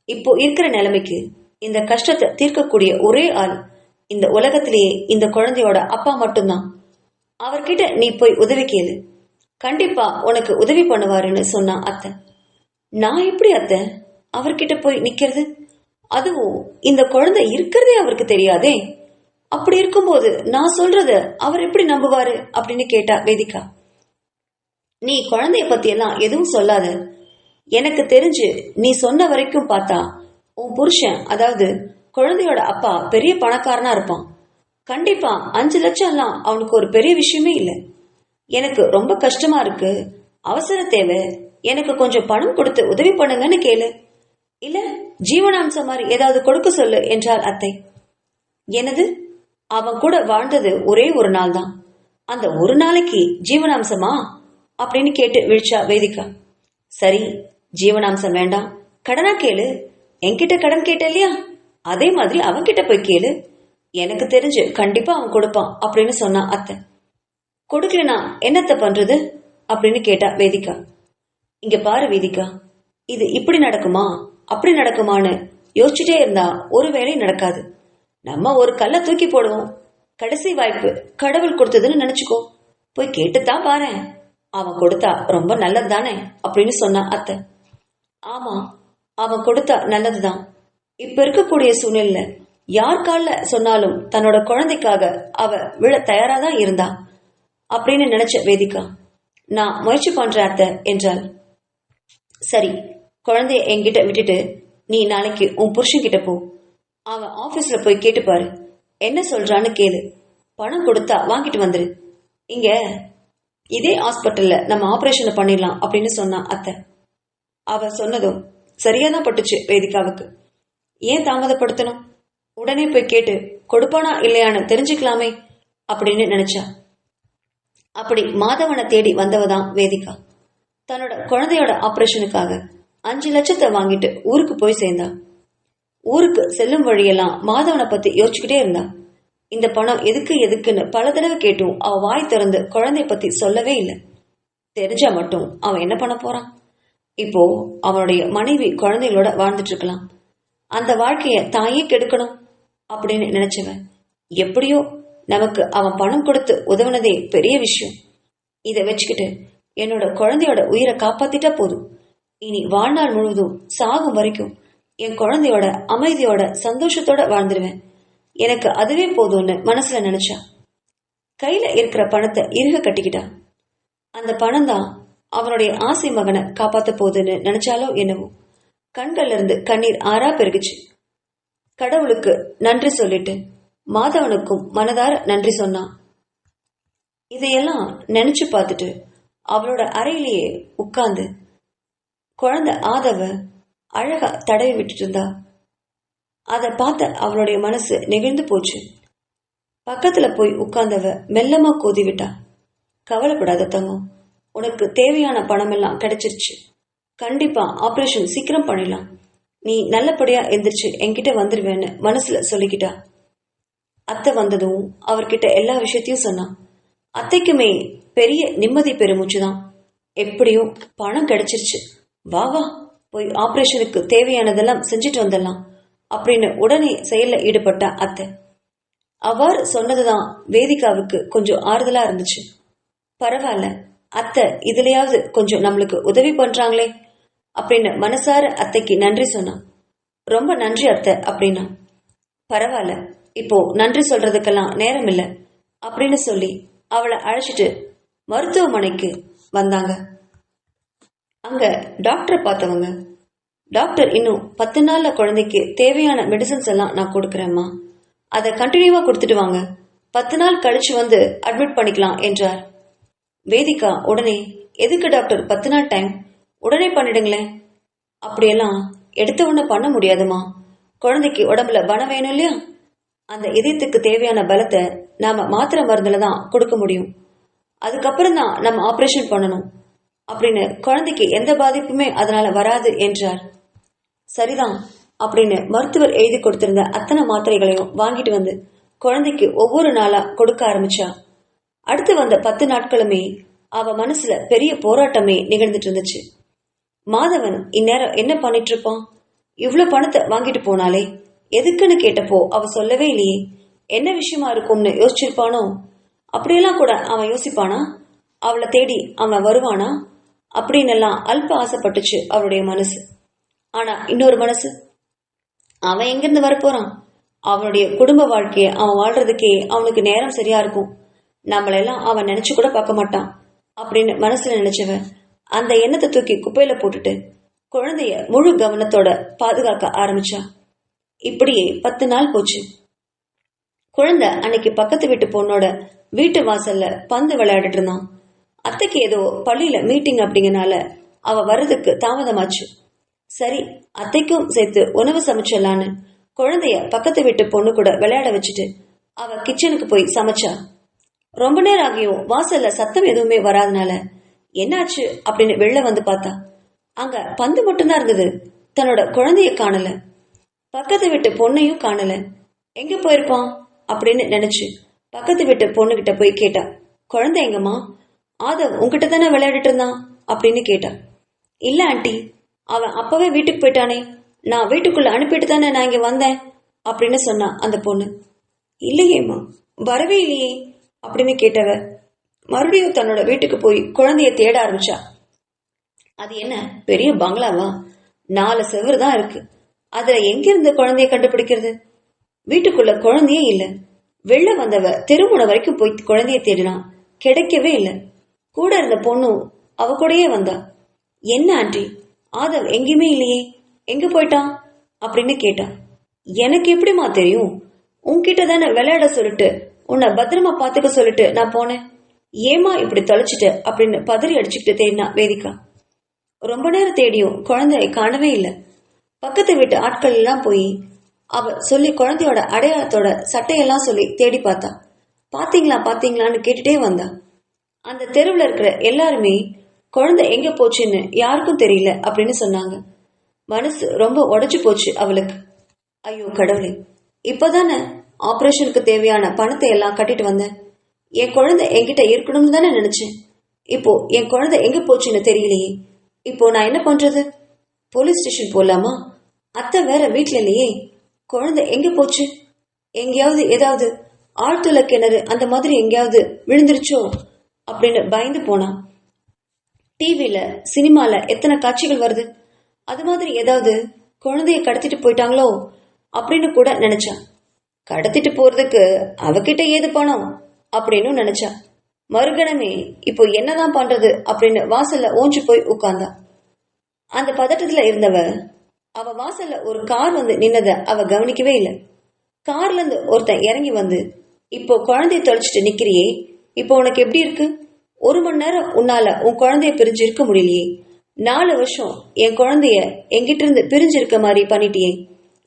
இப்போ இருக்கிற நிலைமைக்கு இந்த கஷ்டத்தை தீர்க்கக்கூடிய ஒரே ஆள் இந்த உலகத்திலேயே இந்த குழந்தையோட அப்பா மட்டும்தான். அவர்கிட்ட நீ போய் உதவி கேளு, கண்டிப்பா உனக்கு உதவி பண்ணுவாருன்னு சொன்னா அத்தை. நான் எப்படி அத்தை அவர்கிட்ட போய் நிக்கிறது? அதுவும் இந்த குழந்தை இருக்கிறதே அவருக்கு தெரியாதே. அப்படி இருக்கும்போது நான் சொல்றத அவர் எப்படி நம்புவாரு அப்படின்னு கேட்டா வேதிகா. நீ குழந்தைய பத்தி எல்லாம் எதுவும் சொல்லாத. எனக்கு தெரிஞ்சு நீ சொன்ன வரைக்கும் பார்த்தா உன் புருஷன், அதாவது குழந்தையோட அப்பா, பெரிய பணக்காரனா இருப்பான். கண்டிப்பா 5 லட்சம் எல்லாம் அவனுக்கு ஒரு பெரிய விஷயமே இல்லை. எனக்கு ரொம்ப கஷ்டமா இருக்கு, அவசர தேவை, எனக்கு கொஞ்சம் பணம் கொடுத்து உதவி பண்ணுங்கன்னு கேளு, இல்ல ஜீவனாம்சம் மாதிரி ஏதாவது கொடுக்க சொல்லு என்றாள் அத்தை. எனது, அவன் கூட வாழ்ந்தது ஒரே ஒரு நாள் தான், அந்த ஒரு நாளைக்கு ஜீவனாம்சமா அப்படின்னு கேட்டு விழிச்சா வேதிகா. சரி, ஜீவனாம்சம் வேண்டாம், கடனா கேளு. என்கிட்ட கடன் கேட்ட இல்லையா, அதே மாதிரி அவன்கிட்ட போய் கேளு, எனக்கு தெரிஞ்சு கண்டிப்பா அவன் கொடுப்பான் அப்படின்னு சொன்னா அத்தை. கொடுக்கலனா என்னத்த பண்றது அப்படின்னு கேட்டா வேதிகா. இங்க பாரு வேதிகா, இது இப்படி நடக்குமா அப்படி நடக்குமான்னு யோசிச்சுட்டே இருந்தா ஒரு வேலை நடக்காது. நம்ம ஒரு கல்லை தூக்கி போடுவோம். கடைசி வாய்ப்பு கடவுள் கொடுத்ததுன்னு நினைச்சுக்கோ, போய் கேட்டுத்தான் பாரு, அவன் கொடுத்தா ரொம்ப நல்லது தானே அப்படின்னு சொன்னா அத்தை. ஆமா, அவன் கொடுத்தா நல்லதுதான். இப்ப இருக்கக்கூடிய சூழ்நிலையில யார் கால சொன்னாலும் தன்னோட குழந்தைக்காக அவ விழ தயாராதான் இருந்தா அப்படின்னு நினைச்ச வேதிகா, நான் முயற்சி பண்றேன் அத்தை என்றாள். சரி, குழந்தைய என்கிட்ட விட்டுட்டு நீ நாளைக்கு உன் புருஷன் கிட்ட போ. அவன் ஆபீஸ்ல போய் கேட்டுப்பாரு, என்ன சொல்றான்னு கேளு, பணம் கொடுத்தா வாங்கிட்டு வந்துரு. இங்க இதே ஹாஸ்பிட்டல்ல நம்ம ஆபரேஷன் பண்ணிடலாம் அப்படின்னு சொன்னா அத்தை. அவ சொன்னதும் சரியாதான் பட்டுச்சு வேதிகாவுக்கு. ஏன் தாமதப்படுத்தணும், உடனே போய் கேட்டு கொடுப்பானா இல்லையான்னு தெரிஞ்சுக்கலாமே அப்படின்னு நினைச்சா. அப்படி மாதவனை தேடி வந்தவதான் வேதிகா. தன்னோட குழந்தையோட ஆபரேஷனுக்காக 5 லட்சத்தை வாங்கிட்டு ஊருக்கு போய் சேர்ந்தா. ஊருக்கு செல்லும் வழியெல்லாம் மாதவனை பத்தி யோசிச்சுக்கிட்டே இருந்தா. இந்த பணம் எதுக்கு எதுக்குன்னு பல தடவை கேட்டும் அவ வாய் திறந்து குழந்தைய பத்தி சொல்லவே இல்லை. தெரிஞ்சா மட்டும் அவன் என்ன பண்ண போறான்? இப்போ அவனுடைய மனைவி குழந்தைகளோட வாழ்ந்துட்டு இருக்கலாம், அந்த வாழ்க்கைய தாயே கெடுக்கணும் அப்படின்னு நினைச்சவன் எப்படியோ நமக்கு அவன் பணம் கொடுத்து உதவுனதே பெரிய விஷயம். இதை வச்சுக்கிட்டு என்னோட குழந்தையோட உயிரை காப்பாத்திட்டா போதும், இனி வாழ்நாள் முழுவதும் சாகும் வரைக்கும் என் குழந்தையோட அமைதியோட சந்தோஷத்தோட வாழ்ந்துருவேன், எனக்கு அதுவே போதும்னு மனசுல நினைச்சா. கையில இருக்கிற பணத்தை இறுக கட்டிக்கிட்டா. அந்த பணம் தான் அவனுடைய ஆசை மகனை காப்பாத்த போகுதுன்னு நினைச்சாலோ என்னவோ கண்கள்ல இருந்து கண்ணீர் ஆறா பெருகுச்சு. கடவுளுக்கு நன்றி சொல்லிட்டு மாதவனுக்கும் மனதார நன்றி சொன்னான். இதையெல்லாம் நினைச்சு பார்த்துட்டு அவளோட அறையிலேயே உட்கார்ந்து குழந்தை ஆதவ அழகா தடவி விட்டுட்டு இருந்தா. அதை பார்த்த அவளுடைய மனசு நெகிழ்ந்து போச்சு. பக்கத்துல போய் உட்கார்ந்தவ மெல்லமா கோதி விட்டா. கவலைப்படாத தங்கம், உனக்கு தேவையான பணம் எல்லாம் கிடைச்சிருச்சு, கண்டிப்பா ஆபரேஷன் சீக்கிரம் பண்ணிடலாம், நீ நல்லபடியா எந்திரிச்சு என்கிட்ட வந்துருவேன்னு மனசுல சொல்லிக்கிட்டா. அத்தை வந்ததும் அவர்கிட்ட எல்லா விஷயத்தையும் சொன்னான். அத்தைக்குமே பெரிய நிம்மதி பெருமூச்சுதான். எப்படியும் பணம் கிடைச்சிருச்சு, வா வா போய் ஆபரேஷனுக்கு தேவையானதெல்லாம் செஞ்சுட்டு வந்துடலாம் அப்படின்னு உடனே செயல்ல ஈடுபட்டா அத்தை. அவ்வாறு சொன்னதுதான் வேதிகாவுக்கு கொஞ்சம் ஆறுதலா இருந்துச்சு. பரவாயில்ல, அத்தை இதுலயாவது கொஞ்சம் நம்மளுக்கு உதவி பண்றாங்களே அப்படின்னு மனசார அத்தைக்கு நன்றி சொன்னான். ரொம்ப நன்றி அத்தை அப்படின்னா. பரவாயில்ல, இப்போ நன்றி சொல்றதுக்கெல்லாம் நேரம் இல்லை அப்படின்னு சொல்லி அவளை அழைச்சிட்டு மருத்துவமனைக்கு வந்தாங்க. அங்க டாக்டரை பார்த்தவங்க, டாக்டர் இன்னும் 10 நாள்ல குழந்தைக்கு தேவையான மெடிசன்ஸ் எல்லாம் நான் கொடுக்குறேம்மா, அதை கண்டினியூவா கொடுத்துட்டு வாங்க, 10 நாள் கழிச்சு வந்து அட்மிட் பண்ணிக்கலாம் என்றார். வேதிகா உடனே, எதுக்கு டாக்டர் 10 நாள் டைம், உடனே பண்ணிடுங்களேன். அப்படியெல்லாம் எடுத்த உடனே பண்ண முடியாதுமா, குழந்தைக்கு உடம்புல பலம் வேணும் இல்லையா, அந்த இதயத்துக்கு தேவையான பலத்தை நாம மாத்திரை மருந்துல தான் கொடுக்க முடியும், அதுக்கப்புறம் தான் நம்ம ஆபரேஷன் பண்ணணும் அப்படின்னு குழந்தைக்கு எந்த பாதிப்புமே அதனால வராது என்றார். சரிதான் அப்படின்னு மருத்துவர் எழுதி கொடுத்திருந்த அத்தனை மாத்திரைகளையும் வாங்கிட்டு வந்து குழந்தைக்கு ஒவ்வொரு நாளா கொடுக்க ஆரம்பிச்சா. அடுத்து வந்த 10 நாட்களுமே அவ மனசுல பெரிய போராட்டமே நிகழ்ந்துட்டு இருந்துச்சு. மாதவன் இந்நேரம் என்ன பண்ணிட்டு இருப்பான்? இவ்வளவு பணத்தை வாங்கிட்டு போனாலே எதுக்குன்னு கேட்டப்போ அவ சொல்லவே இல்லையே. என்ன விஷயமா இருக்கும்னு யோசிச்சிருப்பானோ? அப்படியெல்லாம் கூட அவன் யோசிப்பானா? அவளை தேடி அவன் வருவானா? அப்படின்னு எல்லாம் அல்ப ஆசைப்பட்டுச்சு அவளுடைய மனசு. ஆனா இன்னொரு மனசு, அவன் எங்கிருந்து வரப்போறான்? அவனுடைய குடும்ப வாழ்க்கைய அவன் வாழ்றதுக்கே அவனுக்கு நேரம் சரியா இருக்கும். நம்மளெல்லாம் அவன் நினைச்சு கூட பார்க்க மாட்டான் அப்படின்னு மனசுல நினைச்சவ அந்த எண்ணத்தை தூக்கி குப்பையில போட்டுட்டு குழந்தைய முழு கவனத்தோட பாதுகாக்க ஆரம்பிச்சா. இப்படியே 10 நாள் போச்சு. குழந்தை அன்னைக்கு பக்கத்து வீட்டு பொண்ணோட வீட்டு வாசல்ல பந்து விளையாடிட்டு இருந்தான். அத்தைக்கு ஏதோ பள்ளியில மீட்டிங் அப்படிங்கனால அவ வர்றதுக்கு தாமதமாச்சு. சரி, அத்தைக்கும் சேர்த்து உணவு சமைச்சிடலான்னு குழந்தைய பக்கத்து வீட்டு பொண்ணு கூட விளையாட வச்சுட்டு அவ கிச்சனுக்கு போய் சமைச்சா. ரொம்ப நேரம் ஆகியும் வாசல்ல சத்தம் எதுவுமே வராதனால என்னாச்சு அப்படின்னு வெளில வந்து பார்த்தா அங்க பந்து மட்டும்தான் இருந்தது. தன்னோட குழந்தைய காணல, பக்கத்து வீட்டு பொண்ணையும் காணல. எங்க போயிருப்பான் அப்படின்னு நினைச்சு பக்கத்து வீட்டு பொண்ணு கிட்ட போய் கேட்டா, குழந்தை எங்கம்மா? ஆதவ் உங்ககிட்ட தானே விளையாடிட்டு இருந்தான் அப்படின்னு கேட்டா. இல்ல ஆண்டி, அவன் அப்பவே வீட்டுக்கு போயிட்டானே, நான் வீட்டுக்குள்ள அனுப்பிட்டு தானே நான் இங்க வந்தேன் அப்படின்னு சொன்னா அந்த பொண்ணு. இல்லையேம்மா, வரவே இல்லையே அப்படின்னு கேட்டவ மறுபடியும் தன்னோட வீட்டுக்கு போய் குழந்தைய தேட ஆரம்பிச்சா. அது என்ன பெரிய பங்களாவா? 4 செவரு தான் இருக்கு. அதுல எங்கிருந்து குழந்தைய கண்டுபிடிக்கிறது? வீட்டுக்குள்ள குழந்தையே இல்ல. வெளில வந்தவ தெருமுனை வரைக்கும் போய் குழந்தைய தேடினான், கிடைக்கவே இல்லை. கூட இருந்த பொண்ணும் அவ கூடயே வந்தா. என்ன ஆண்டி, ஆதவ் எங்கேயுமே இல்லையே, எங்க போயிட்டான் அப்படின்னு கேட்டான். எனக்கு எப்படிமா தெரியும்? உன்கிட்ட தானே விளையாட சொல்லிட்டு உன்னை பத்திரமா பாத்துக்க சொல்லிட்டு நான் போனேன். ஏமா இப்படி தொலைச்சிட்ட அப்படின்னு பதறி அடிச்சுக்கிட்டு தேடினா வேதிகா. ரொம்ப நேரம் தேடியும் குழந்தைய காணவே இல்லை. பக்கத்து வீட்டு ஆட்கள் எல்லாம் போய் அவ சொல்லி குழந்தையோட அடையாளத்தோட சட்டையெல்லாம் சொல்லி தேடி பார்த்தா. பாத்தீங்களா பாத்தீங்களான்னு கேட்டுட்டே வந்தா. அந்த தெருவில் இருக்கிற எல்லாருமே குழந்தை எங்க போச்சுன்னு யாருக்கும் தெரியல அப்படின்னு சொன்னாங்க. மனசு ரொம்ப உடைச்சு போச்சு அவளுக்கு. ஐயோ கடவுளே, இப்பதானே ஆபரேஷனுக்கு தேவையான பணத்தை எல்லாம் கட்டிட்டு வந்தேன். என் குழந்தை என்கிட்ட இருக்கணும்னு தானே நினைச்சேன். இப்போ என் குழந்தை எங்க போச்சுன்னு தெரியலையே. இப்போ நான் என்ன பண்றது? போலீஸ் ஸ்டேஷன் போலாமா? அத்தை வேற வீட்டுல இல்லையே. குழந்தை எங்க போச்சு? எங்கேயாவது ஏதாவது ஆழ்துளை கிணறு அந்த மாதிரி எங்கேயாவது விழுந்துருச்சோ அப்படின்னு பயந்து போனா. டிவில சினிமால எத்தனை காட்சிகள் வருது, அது மாதிரி ஏதாவது குழந்தைய கடத்திட்டு போயிட்டாங்களோ அப்படின்னு கூட நினைச்சா. கடத்திட்டு போறதுக்கு அவகிட்ட ஏது பணம் அப்படின்னு நினைச்சா. மறுகணமே இப்போ என்னதான் பண்றது அப்படின்னு வாசல்ல ஓஞ்சு போய் உட்கார்ந்தா. அந்த பதட்டத்துல இருந்தவ அவ வாசல்ல ஒரு கார் வந்து நின்னத அவ கவனிக்கவே இல்லை. கார்ல இருந்து ஒருத்தன் இறங்கி வந்து, இப்போ குழந்தைய தொலைச்சிட்டு நிக்கிறியே, இப்போ உனக்கு எப்படி இருக்கு? 1 மணி நேரம் உன்னால உன் குழந்தைய பிரிஞ்சு இருக்க முடியலையே. 4 வருஷம் என் குழந்தைய என்கிட்ட இருந்து பிரிஞ்சு இருக்க மாதிரி பண்ணிட்டியே,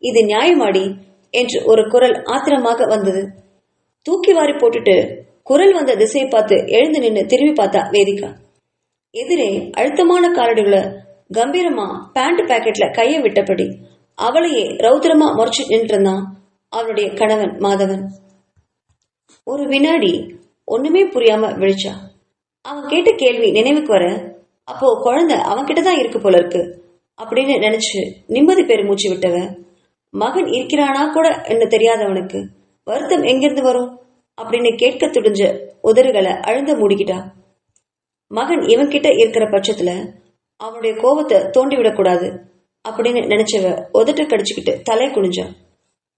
இது நியாயமாடி என்று ஒரு குரல் ஆத்திரமாக வந்தது. தூக்கி வாரி போட்டுட்டு குரல் வந்த திசையை பார்த்து எழுந்து நின்று திரும்பி பார்த்தா வேதிகா. எதிரே அழுத்தமான காலடிகளை கம்பீரமா பேண்ட் பாக்கெட்ல கையை விட்டபடி அவளையே ரௌத்திரமா முறைச்சு நின்றுருந்தான் அவளுடைய கணவன் மாதவன். ஒரு வினாடி ஒண்ணுமே புரியாம விழிச்சா. அவன் கேட்ட கேள்வி நினைவுக்கு வர, அப்போ குழந்தை அவன்கிட்டதான் இருக்கு போல இருக்கு அப்படின்னு நினைச்சு நிம்மதி பெருமூச்சு விட்டவ, மகன் இருக்கிறானா கூட என்ன தெரியாதவனுக்கு வருத்தம் எங்கிருந்து வரும் அப்படின்னு கேட்க துடிஞ்ச உதறுகளை அழுந்த மூடிக்கிட்டா. மகன் இவன்கிட்ட இருக்கிற பட்சத்துல அவனுடைய கோபத்தை தோண்டிவிடக்கூடாது அப்படின்னு நினைச்சவ உதட்ட கடிச்சுக்கிட்டு தலை குனிஞ்சா.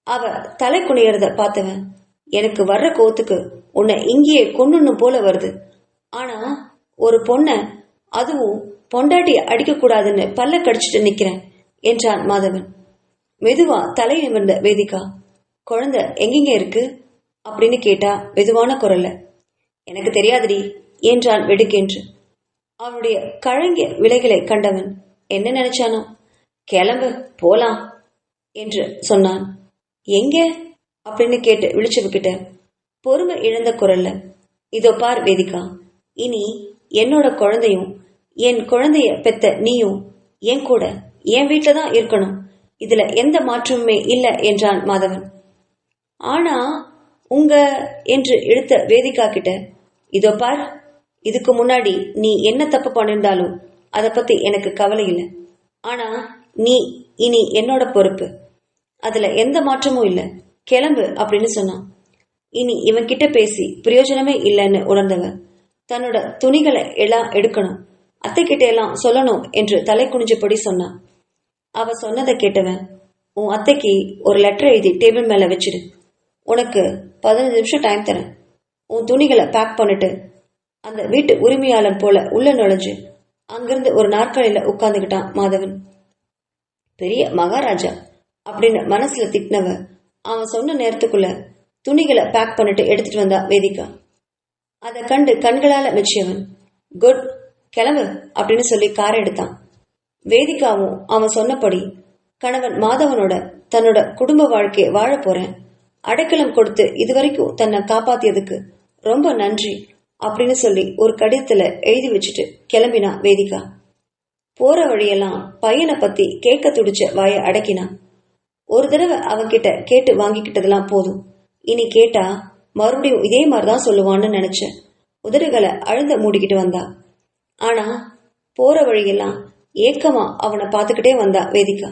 அவ தலை குனியறத பார்த்தவன், எனக்கு வர்ற கோவத்துக்கு உன்னை இங்கேயே கொன்னும் போல வருது. ஆனா ஒரு பொண்ண, அதுவும் பொண்டாட்டி அடிக்க கூடாதுன்னு பல்ல கடிச்சிட்டு நிக்கிறேன் என்றான் மாதவன். மெதுவா தலை நிமிர்ந்த வேதிகா, குழந்தை எங்கெங்க இருக்கு அப்படின்னு கேட்டா மெதுவான குரல்ல. எனக்கு தெரியாதுடி என்றான் வெடுக்கென்று. அவனுடைய கழங்கிய விலைகளை கண்டவன் என்ன நினைச்சானோ, கிளம்பு போலாம் என்று சொன்னான். எங்க அப்படின்னு கேட்டு விழிச்சுக்கிட்ட பொறுமை இழந்த குரல்ல, இதோ பார் வேதிகா, இனி என்னோட குழந்தையும் என் குழந்தைய பெத்த நீயும் என் கூட என் வீட்டுல தான் இருக்கணும். இதுல எந்த மாற்றமுமே இல்லை என்றான் மாதவன். ஆனா உங்க என்று இழுத்த வேதிகா கிட்ட, இதோ பார், இதுக்கு முன்னாடி நீ என்ன தப்பு பண்ணிருந்தாலும் அதை பத்தி எனக்கு கவலை இல்லை. ஆனா நீ இனி என்னோட பொறுப்பு, அதுல எந்த மாற்றமும் இல்லை, கிளம்பு அப்படின்னு சொன்னான். இனி இவன் கிட்ட பேசி பிரயோஜனமே இல்லைன்னு உணர்ந்தவ தன்னோட துணிகளை எல்லாம் எடுக்கணும், அத்தை கிட்ட எல்லாம் சொல்லணும் என்று தலை குனிஞ்சபடி சொன்னான். அவ சொன்னதை கேட்டவன், உன் அத்தைக்கு ஒரு லெட்டர் எழுதி டேபிள் மேல வச்சிடு, உனக்கு 15 நிமிஷம் டைம் தரேன், உன் துணிகளை பேக் பண்ணிட்டு அந்த வீட்டு உரிமையாளன் போல உள்ள நுழைஞ்சு அங்கிருந்து ஒரு நாற்காலியில உட்கார்ந்துகிட்டான் மாதவன். பெரிய மகாராஜா அப்படின்னு மனசுல திட்டினவ அவன் சொன்ன நேரத்துக்குள்ள துணிகளை பேக் பண்ணிட்டு எடுத்துட்டு வந்தா வேதிகா. அதை கண்டு கண்களால மெச்சியவன், குட், கிளம்பு அப்படின்னு சொல்லி காரை எடுத்தான். வேதிகாவும் அவன் சொன்னபடி கணவன் மாதவனோட தன்னோட குடும்ப வாழ்க்கையை வாழ போறேன், அடைக்கலம் கொடுத்து இதுவரைக்கும் தன்னை காப்பாத்தியதுக்கு ரொம்ப நன்றி அப்படின்னு சொல்லி ஒரு கடிதத்துல எழுதி வச்சுட்டு கிளம்பினா வேதிகா. போற வழியெல்லாம் பையனை பத்தி கேட்க துடிச்ச வாய அடக்கினான். ஒரு தடவை அவன்கிட்ட கேட்டு வாங்கிக்கிட்டதெல்லாம் போதும், இனி கேட்டா மறுபடியும் இதே மாதிரிதான் சொல்லுவான்னு நினைச்ச உதடுகளை அழுந்த மூடிக்கிட்டு வந்தா. ஆனா போற வழியெல்லாம் ஏக்கமா அவனை பார்த்துக்கிட்டே வந்தா வேதிகா.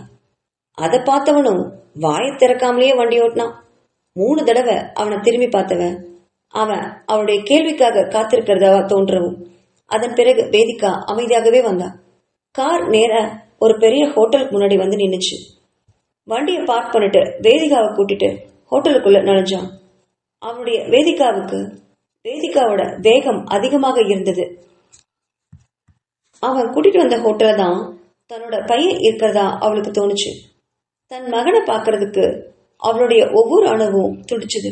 அதை பார்த்தவனும் வாயை திறக்காமலேயே வண்டி ஓட்டினான். 3 தடவை அவனை திரும்பி பார்த்தவன் அவன் அவனுடைய கேள்விக்காக காத்திருக்கிறதா தோன்றவும் அதன் பிறகு வேதிகா அமைதியாகவே வந்தா. கார் நேர ஒரு பெரிய ஹோட்டலுக்கு முன்னாடி வந்து நின்னுச்சு. வண்டியை பார்க் பண்ணிட்டு வேதிகாவை கூட்டிட்டு ஹோட்டலுக்குள்ள நுழைஞ்சான். அவனுடைய வேதிகாவோட வேகம் அதிகமாக இருந்தது. அவன் கூட்டிட்டு வந்த ஹோட்டல தான் தன்னோட பையன் இருக்கிறதா அவளுக்கு தோணுச்சு. தன் மகனை பார்க்கறதுக்கு அவளுடைய ஒவ்வொரு அணுவும் துடிச்சுது.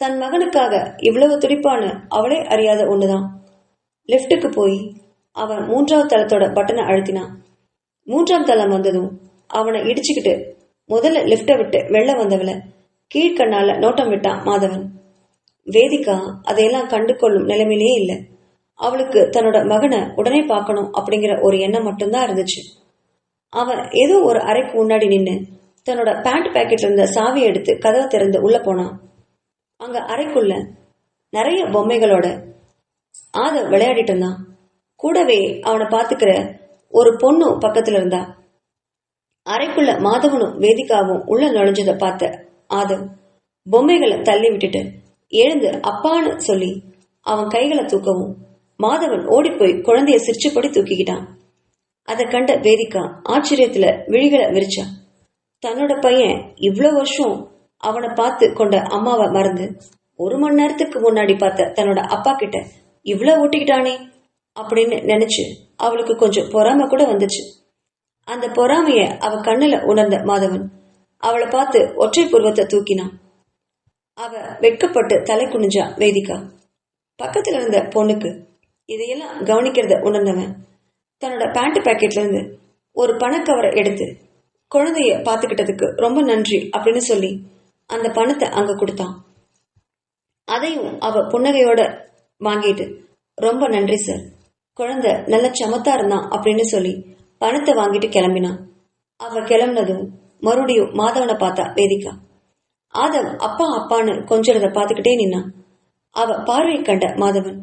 தன் மகனுக்காக இவ்வளவு துடிப்பான்னு அவளே அறியாத ஒண்ணுதான். லிப்டுக்கு போய் அவன் 3ஆவது தளத்தோட பட்டனை அழுத்தினான். 3ஆம் தளம் வந்ததும் அவனை இடிச்சுக்கிட்டு முதல்ல லிப்டை விட்டு வெளில வந்தவளை கீழ்கண்ணால நோட்டம் விட்டான் மாதவன். வேதிகா அதையெல்லாம் கண்டு கொள்ளும் நிலைமையிலேயே இல்லை. அவளுக்கு தன்னோட மகனை உடனே பார்க்கணும் அப்படிங்கிற ஒரு எண்ணம் மட்டும்தான் இருந்துச்சு. அவன் ஏதோ ஒரு அறைக்கு முன்னாடி நின்று தன்னோட பேண்ட் பேக்கெட்ல இருந்த சாவியை எடுத்து கதவை திறந்து உள்ள போனான். அங்க அறைக்குள்ள நிறைய பொம்மைகளோட ஆதவ் விளையாடிட்டு இருந்தான். கூடவே அவனை பாத்துக்கிற ஒரு பொண்ணு பக்கத்துல இருந்தா. அறைக்குள்ள மாதவனும் வேதிகாவும் உள்ள நுழைஞ்சதை பார்த்த ஆதவ் பொம்மைகளை தள்ளி விட்டுட்டு எழுந்து அப்பான்னு சொல்லி அவன் கைகளை தூக்கவும் மாதவன் ஓடிப்போய் குழந்தைய சிரிச்சபடி தூக்கிக்கிட்டான். அதை கண்ட வேதிகா ஆச்சரியத்துல விழிகளை விரிச்சா. தன்னோட பையன் இவ்வளவு வருஷம் அவனை பார்த்து கொண்ட அம்மாவை மறந்து 1 மணி நேரத்துக்கு முன்னாடி பார்த்த தன்னோட அப்பா கிட்ட இவ்வளவு ஓட்டிக்கிட்டானே அப்படின்னு நினைச்சு அவளுக்கு கொஞ்சம் பொறாம கூட வந்துச்சு. அந்த பொறாமைய அவ கண்ணுல உணர்ந்த மாதவன் அவளை பார்த்து ஒற்றை புருவத்தை தூக்கினான். அவ வெட்கப்பட்டு தலை குனிஞ்சா வேதிகா. பக்கத்துல இருந்த பொண்ணுக்கு இதையெல்லாம் கவனிக்கிறத உணர்ந்தவன் தன்னோட பேண்ட் பேக்கெட்ல இருந்து ஒரு பணக்கவரை எடுத்து குழந்தைய பாத்துக்கிட்டதுக்கு ரொம்ப நன்றி அப்படின்னு சொல்லி அந்த பணத்தை அங்க கொடுத்தான். அதையும் அவ புன்னகையோட வாங்கிட்டு ரொம்ப நன்றி சார், குழந்தை நல்ல சமத்தா இருந்தான் அப்படின்னு சொல்லி பணத்தை வாங்கிட்டு கிளம்பினான். அவ கிளம்பினதும் மறுபடியும் மாதவனை பார்த்தா வேதிகா. ஆதவ் அப்பா அப்பான்னு கொஞ்சிறத பார்த்துக்கிட்டே நின்னான். அவ பார்வையை கண்ட மாதவன்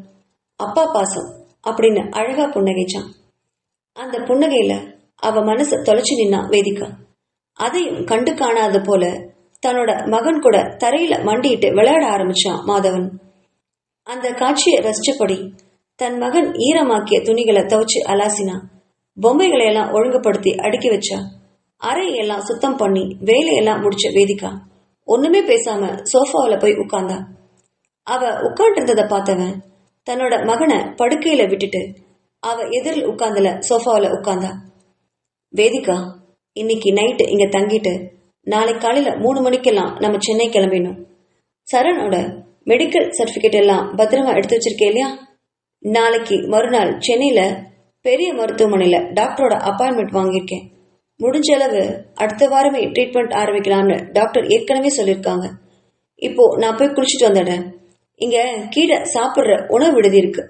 அப்பா பாசம் அப்படின்னு அழகா புன்னகைச்சான். அந்த புன்னகையில அவ மனச தொலைச்சு நின்னா வேதிகா. அதையும் கண்டு காணாத போல தன்னோட மகன் கூட தரையில மண்டிட்டு விளையாட ஆரம்பிச்சான் மாதவன். அந்த காட்சியை ரசிச்சபடி தன் மகன் ஈரமாக்கிய துணிகளை துவைச்சு அலாசினான். பொம்மைகளை எல்லாம் ஒழுங்குபடுத்தி அடுக்கி வச்சா. அறையெல்லாம் சுத்தம் பண்ணி வேலையெல்லாம் முடிச்ச வேதிகா ஒண்ணுமே பேசாம சோஃபாவில போய் உட்கார்ந்தா. அவ உட்காண்டிருந்ததை பார்த்தவன் தன்னோட மகனை படுக்கையில விட்டுட்டு அவ எதிரில் உட்கார்ந்தல சோஃபாவில உட்கார்ந்தா. வேதிகா, இன்னைக்கு நைட்டு இங்க தங்கிட்டு நாளை காலையில 3 மணிக்கெல்லாம் நம்ம சென்னை கிளம்பிடணும். சரணோட மெடிக்கல் சர்டிபிகேட் எல்லாம் பத்திரமா எடுத்து வச்சிருக்கே இல்லையா? நாளைக்கு மறுநாள் சென்னையில பெரிய மருத்துவமனையில டாக்டரோட அப்பாயின்மெண்ட் வாங்கியிருக்கேன். முடிஞ்ச அளவு அடுத்த வாரமே ட்ரீட்மெண்ட் ஆரம்பிக்கலாம்னு டாக்டர் ஏற்கனவே சொல்லியிருக்காங்க. இப்போ நான் போய் குளிச்சுட்டு வந்துடுறேன். இங்க கீழே சாப்பிடுற உணவு விடுதி இருக்கு,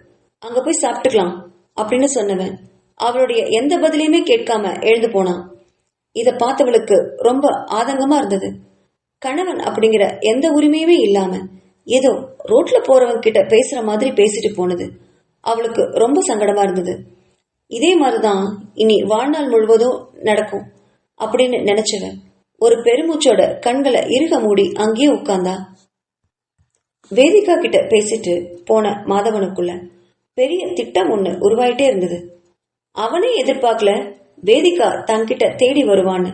அங்க போய் சாப்பிட்டுக்கலாம் அப்படின்னு சொன்னவன் அவளுடைய எந்த பதிலையுமே கேட்காம எழுந்து போனான். இத பார்த்தவளுக்கு ரொம்ப ஆதங்கமா இருந்தது. கணவன் அப்படிங்கிற எந்த உரிமையுமே இல்லாம ஏதோ ரோட்ல போறவங்க கிட்ட பேசுற மாதிரி பேசிட்டு போனது அவளுக்கு ரொம்ப சங்கடமா இருந்தது. இதே மாதிரிதான் இனி வாழ்நாள் முழுவதும் நடக்கும் அப்படின்னு நினைச்சவன் ஒரு பெருமூச்சோட கண்களை இறுக மூடி அங்கேயே உட்கார்ந்தா. வேதிகா கிட்ட பேசிட்டு போன மாதவனுக்குள்ள பெரிய திட்டம் ஒண்ணு உருவாயிட்டே இருந்தது. அவனே எதிர்பார்க்கல வேதிகா தன்கிட்ட தேடி வருவான்னு,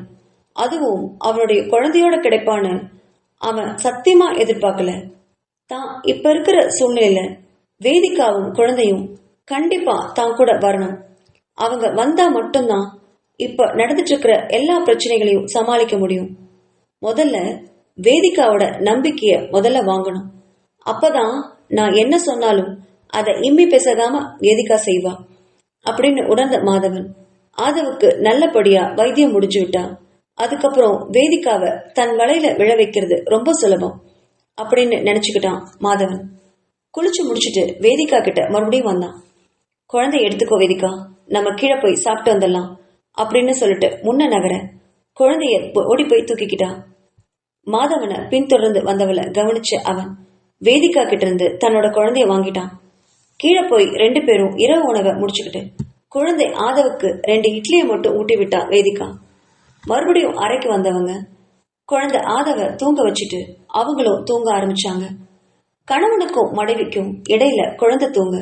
அதுவும் அவனுடைய குழந்தையோட கிடைப்பான்னு அவன் சத்தியமா எதிர்பார்க்கல. தான் இப்ப இருக்கிற சூழ்நிலையில வேதிகாவும் குழந்தையும் கண்டிப்பா தான் கூட வரணும். அவங்க வந்தா மட்டும்தான் இப்ப நடந்துட்டு இருக்கிற எல்லா பிரச்சனைகளையும் சமாளிக்க முடியும். முதல்ல வேதிகாவோட நம்பிக்கைய முதல்ல வாங்கணும். அப்பதான் நான் என்ன சொன்னாலும் அதை இம்மி பேசாதாம வேதிகா செய்வா அப்படின்னு உணர்ந்த மாதவன் ஆதவுக்கு நல்லபடியா வைத்தியம் முடிஞ்சு விட்டா. அதுக்கப்புறம் வேதிகாவை தன் வலையில விழ வைக்கிறது ரொம்ப சுலபம் அப்படின்னு நினைச்சுக்கிட்டான் மாதவன். குளிச்சு முடிச்சுட்டு வேதிகா கிட்ட மறுபடியும் வந்தான். குழந்தைய எடுத்துக்கோ வேதிகா, நம்ம கீழே போய் சாப்பிட்டு வந்துடலாம் அப்படின்னு சொல்லிட்டு முன்ன நகர குழந்தைய ஓடி போய் தூக்கிக்கிட்டான். மாதவனை பின்தொடர்ந்து வந்தவளை கவனிச்ச அவன் வேதிகா கிட்ட இருந்து தன்னோட குழந்தைய வாங்கிட்டான். கீழே போய் 2 பேரும் இரவு உணவை முடிச்சுக்கிட்டு குழந்தை ஆதவுக்கு 2 இட்லியை மட்டும் ஊட்டி விட்டா வேதிகா. மறுபடியும் அறைக்கு வந்தவங்க குழந்தை ஆதவ தூங்க வச்சுட்டு அவங்களும் தூங்க ஆரம்பிச்சாங்க. கணவனுக்கும் மனைவிக்கும் இடையில குழந்தை தூங்க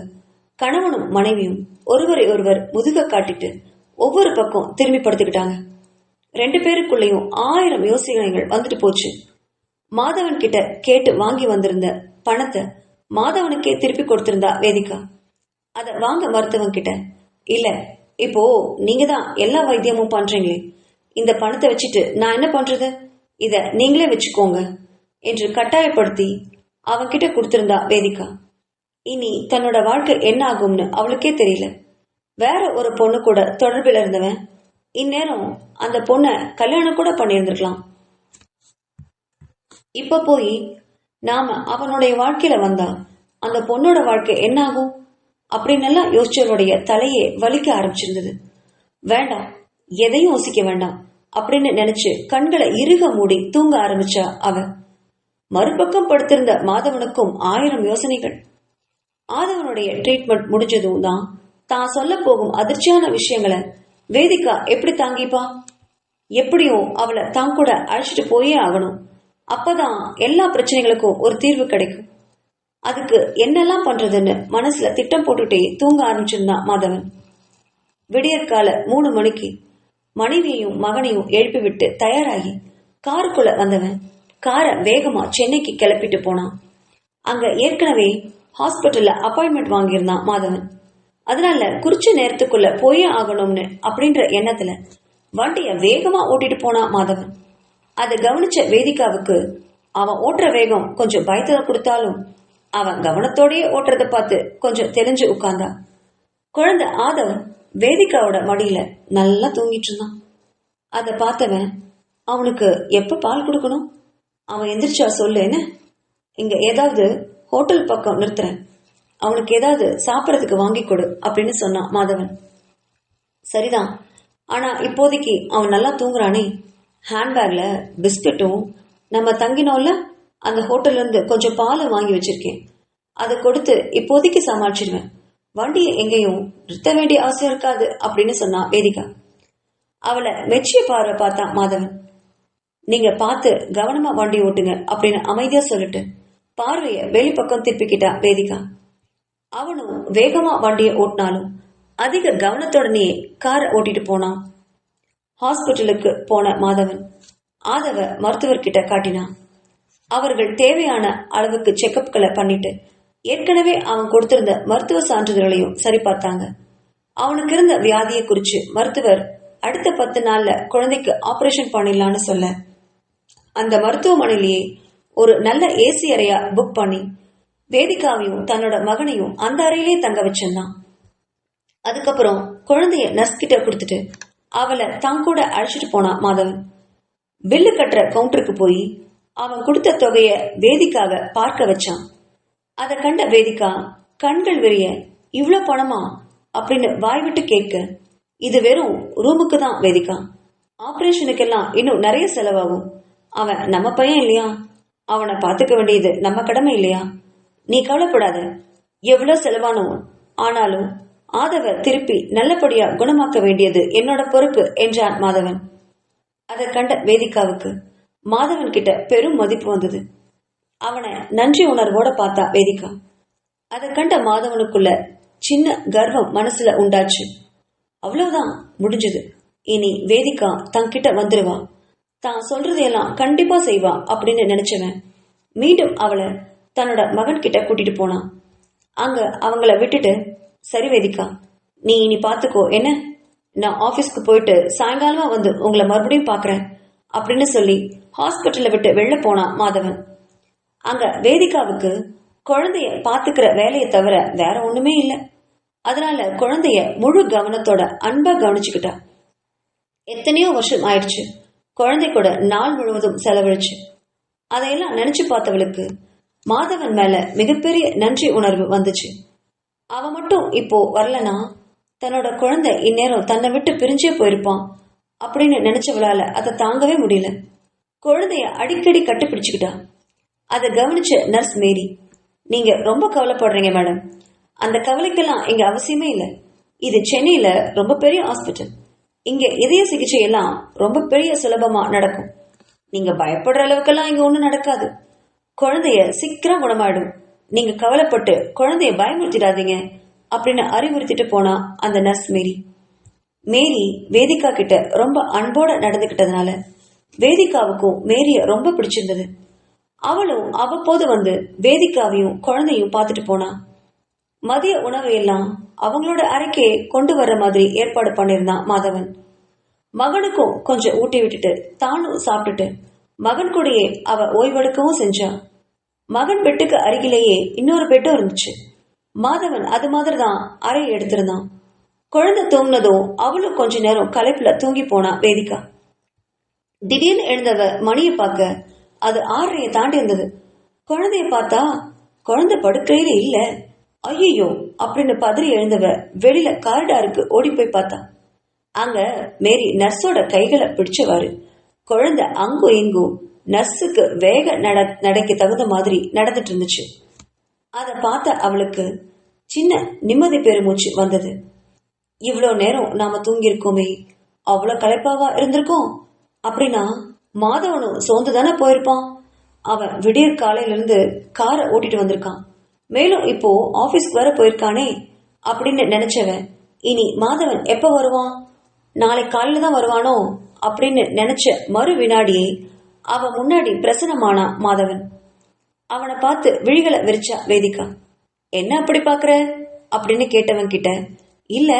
கணவனும் மனைவியும் ஒருவரை ஒருவர் முதுக காட்டிட்டு ஒவ்வொரு பக்கம் திரும்பி படுத்துக்கிட்டாங்க. 2 பேருக்குள்ளேயும் 1000 யோசனைகள் வந்துட்டு போச்சு. மாதவன் கிட்ட கேட்டு வாங்கி வந்திருந்த பணத்தை மாதவனுக்கே திருப்பி கொடுத்திருந்தா வேதிகா. அத வாங்க மருத்துவன் கிட்ட, இல்ல இப்போ நீங்க தான் எல்லா வைத்தியமும் பண்றீங்களே, இந்த பணத்தை வச்சுட்டு நான் என்ன பண்றது, இத நீங்களே வச்சுக்கோங்க என்று கட்டாயப்படுத்தி அவன்கிட்ட கொடுத்திருந்தா வேதிகா. இனி தன்னோட வாழ்க்கை என்ன ஆகும்னு அவளுக்கே தெரியல. வேற ஒரு பொண்ணு கூட தொடர்பில் இருந்தவன் இந்நேரம் அந்த பொண்ணை கல்யாணம் கூட பண்ணியிருந்திருக்கலாம். இப்ப போய் நாம அவனுடைய வாழ்க்கையில வந்தா அந்த பொண்ணோட வாழ்க்கை என்ன ஆகும் அப்படின்னு எல்லாம் யோசிச்சவளுடைய தலையே வலிக்க ஆரம்பிச்சிருந்தது. வேண்டாம், எதையும் யோசிக்க வேண்டாம் அப்படின்னு நினைச்சு கண்களை இறுக மூடி தூங்க ஆரம்பிச்சா அவ. மறுபக்கம் படுத்திருந்த மாதவனுக்கும் 1000 யோசனைகள். ஆதவனுடைய ட்ரீட்மெண்ட் முடிஞ்சதும் தான் சொல்ல போகும் அதிர்ச்சியான விஷயங்களை வேதிகா எப்படி தாங்கிப்பா? எப்படியும் அவளை தான் கூட அழைச்சிட்டு போயே ஆகணும். அப்பதான் எல்லா பிரச்சனைகளுக்கும் ஒரு தீர்வு கிடைக்கும். அதுக்கு என்னெல்லாம் பண்றதுன்னு மனசுல திட்டம் போட்டுட்டே தூங்க ஆரம்பிச்சிருந்தான் மாதவன். விடியற்கால 3 மணிக்கு மனைவியையும் மகனையும் எழுப்பி விட்டு தயாராகி காருக்குள்ள வந்தவன் காரை வேகமா சென்னைக்கு கிளப்பிட்டு போனான். அங்க ஏற்கனவே ஹாஸ்பிட்டல்ல அப்பாயின்மெண்ட் வாங்கியிருந்தான் மாதவன். அதனால குறிச்ச நேரத்துக்குள்ள போயே ஆகணும்னு அப்படின்ற எண்ணத்துல வண்டிய வேகமா ஓட்டிட்டு போனான் மாதவன். அதை கவனிச்ச வேதிகாவுக்கு அவன் ஓட்டுற வேகம் கொஞ்சம் பயத்தை கொடுத்தாலும் அவன் கவனத்தோடயே ஓட்டுறத பார்த்து கொஞ்சம் தெரிஞ்சு உட்கார்ந்தா. குழந்தை ஆதவ் வேதிகாவோட மடியில நல்லா தூங்கிட்டு இருந்தான். அதை பார்த்தவன் அவனுக்கு எப்ப பால் கொடுக்கணும், அவன் எந்திரிச்சா சொல்லு, என்ன இங்க ஏதாவது ஹோட்டல் பக்கம் நிறுத்துறேன், அவனுக்கு ஏதாவது சாப்பிடறதுக்கு வாங்கி கொடு அப்படின்னு சொன்னான் மாதவன். சரிதான், ஆனா இப்போதைக்கு அவன் நல்லா தூங்குறானே, ஹேண்ட்பேக்ல பிஸ்கட்டும் நம்ம தங்கினோம்ல அந்த ஹோட்டல்ல இருந்து கொஞ்சம் பாலை வாங்கி வச்சிருக்கேன், அதை கொடுத்து இப்போதைக்கு சமாளிச்சிடுவேன், வண்டியை எங்கேயும் நிறுத்த வேண்டிய அவசியம் இருக்காது அப்படின்னு சொன்னான் வேதிகா. அவளை மெச்சிய பார்வை பார்த்தான் மாதவன். நீங்க பார்த்து கவனமா வண்டி ஓட்டுங்க அப்படின்னு அமைதியா சொல்லிட்டு பார்வைய வெளிப்பக்கம் திருப்பிக்கிட்டா வேதிகா. அவனும் வேகமா வண்டியை ஓட்டினாலும் அதிக கவனத்துடனே காரை ஓட்டிட்டு போனான். ஹாஸ்பிட்டலுக்கு போன மாதவன் ஆதவ மருத்துவர்கிட்ட காட்டினான். அவர்கள் தேவையான அளவுக்கு செக்கப்களை பண்ணிட்டு ஏற்கனவே அவன் கொடுத்திருந்த மருத்துவ சான்றிதழ்களையும் சரி பார்த்தாங்க. அவனுக்கு இருந்த வியாதியை குறிச்சு மருத்துவர் அடுத்த 10 நாள்ல குழந்தைக்கு ஆபரேஷன் பண்ணிடலான்னு சொல்ல அந்த மருத்துவமனையிலேயே ஒரு நல்ல ஏசி அறையா புக் பண்ணி வேதிகாவையும் தன்னோட மகனையும் அந்த அறையிலே தங்க வச்சிருந்தான். அதுக்கப்புறம் குழந்தைய நர்ஸ் கிட்ட கொடுத்துட்டு அவளை தான் கூட அழைச்சிட்டு போனான் மாதவன். பில்லு கட்டுற கவுண்டருக்கு போய் அவன் கொடுத்த தொகைய வேதிகாவை பார்க்க வச்சான். அதை கண்ட வேதிகா கண்கள் விரிய, இவ்ளோ பணமா அப்படின்னு வாய் விட்டு கேட்க, இது வெறும் ரூமுக்கு தான் வேதிகா, ஆபரேஷனுக்கெல்லாம் இன்னும் நிறைய செலவாகும். அவன் நம்ம பையன் இல்லையா? அவனை பார்த்துக்க வேண்டியது நம்ம கடமை இல்லையா? நீ கவலைப்படாத, எவ்வளவு செலவானோ ஆனாலும் ஆதவ திருப்பி நல்லபடியா குணமாக்க வேண்டியது என்னோட பொறுப்பு என்றான் மாதவன். அதை கண்ட வேதிகாவுக்கு மாதவன் கிட்ட பெரும் மதிப்பு வந்தது. அவனை நன்றி உணர்வோட பார்த்தா வேதிகா. அதை கண்ட மாதவனுக்குள்ள சின்ன கர்வம் மனசுல உண்டாச்சு. அவ்வளவுதான், முடிஞ்சது. இனி வேதிகா தங்கிட்ட வந்துருவா, தான் சொல்றதையெல்லாம் கண்டிப்பா செய்வா அப்படின்னு நினைச்சவன் மீண்டும் அவளை தன்னோட மகன் கிட்ட கூட்டிட்டு போனான். அங்க அவங்கள விட்டுட்டு, சரி வேதிகா, நீ இனி பாத்துக்கோ என்ன, நான் ஆபீஸ்க்கு போயிட்டு சாயங்காலமா வந்து உங்களை மறுபடியும் பாக்குறேன் அப்படின்னு சொல்லி ஹாஸ்பிட்டலை விட்டு வெளில போனான் மாதவன். அங்க வேதிகாவுக்கு குழந்தைய பாத்துக்கிற வேலையை தவிர வேற ஒண்ணுமே இல்லை. அதனால குழந்தைய முழு கவனத்தோட அன்பா கவனிச்சுக்கிட்டா. எத்தனையோ வருஷம் ஆயிடுச்சு குழந்தை கூட நாள் முழுவதும் செலவழிச்சு. அதையெல்லாம் நினைச்சு பார்த்தவளுக்கு மாதவன் மேல மிகப்பெரிய நன்றி உணர்வு வந்துச்சு. அவ மட்டும் இப்போ வரலனா தன்னோட குழந்தை இந்நேரம் தன்னை விட்டு பிரிஞ்சே போயிருப்பான் அப்படின்னு நினைச்சவளால அதை தாங்கவே முடியல. குழந்தைய அடிக்கடி கட்டுப்பிடிச்சுக்கிட்டா. அதை கவனிச்ச நர்ஸ் மேரி, நீங்க ரொம்ப கவலைப்படுறீங்க மேடம், அந்த கவலைக்கெல்லாம் இங்க அவசியமே இல்லை. இது சென்னையில ரொம்ப பெரிய ஹாஸ்பிட்டல். இங்க இதய சிகிச்சை எல்லாம் ரொம்ப பெரிய சுலபமா நடக்கும். நீங்க பயப்படுற அளவுக்கெல்லாம் இங்க ஒண்ணும் நடக்காது. குழந்தைய சீக்கிரம் குணமாயிடும். நீங்க கவலைப்பட்டு குழந்தைய பயமுறுத்திடாதீங்க அப்படின்னு அறிவுறுத்திட்டு போனா அந்த நர்ஸ் மேரி. மேரி வேதிகா கிட்ட ரொம்ப அன்போட நடந்துகிட்டதுனால வேதிகாவுக்கும் மேரிய ரொம்ப பிடிச்சிருந்தது. அவளும் அவ்வப்போது வந்து வேதிகாவையும் குழந்தையும் பார்த்துட்டு போனா. மதிய உணவு எல்லாம் அவங்களோட அறைக்கே கொண்டு வர்ற மாதிரி ஏற்பாடு பண்ணிருந்தான் மாதவன். மகனுக்கும் கொஞ்சம் ஊட்டி விட்டுட்டு தானும் சாப்பிட்டுட்டு மகன் கூடயே அவ ஓய்வெடுக்கவும் செஞ்சா. மகன் பெட்டுக்கு அருகிலேயே இன்னொரு பெட்டும் இருந்துச்சு. மாதவன் அது மாதிரிதான் அறையை எடுத்திருந்தான். குழந்தை தூங்கினதும் அவளும் கொஞ்ச நேரம் களைப்புல தூங்கி போனா வேதிகா. திடீர்னு எழுந்தவ மணியை பார்க்க அது 6:30 தாண்டி இருந்தது. குழந்தைய பார்த்தா குழந்தை படுக்கையில இல்ல. ஐயோ அப்படின்னு பதறி எழுந்தவ வெளியில காரிடாருக்கு ஓடி போய் பார்த்தா. அங்க மேரி நர்ஸோட கைகளை பிடிச்சவாறு குழந்தை அங்கும் இங்கும் நர்ஸுக்கு வேக நடைக்கு தகுந்த மாதிரி நடந்துட்டு இருந்துச்சு. அத பார்த்த அவளுக்கு சின்ன நிம்மதி பெருமூச்சு வந்தது. இவ்வளோ நேரம் நாம தூங்கியிருக்கோமே, அவ்வளவு களைப்பாவா இருந்திருக்கோம். அப்படின்னா மாதவனும் சோர்ந்துதானே போயிருப்பான். அவன் விடியற் காலையில இருந்து காரை ஓட்டிட்டு வந்திருக்கான். மேலும் இப்போ ஆபீஸ்க்கு வர போயிருக்கானே அப்படின்னு நினைச்சவன் இனி மாதவன் எப்ப வருவான், நாளை காலையில தான் வருவானோ அப்படின்னு நினைச்ச மறு வினாடியே அவன் முன்னாடி பிரசனமானா மாதவன். அவனை பார்த்து விழிகளை விரிச்சா வேதிகா. என்ன அப்படி பாக்குற அப்படின்னு கேட்டவன் கிட்ட, இல்ல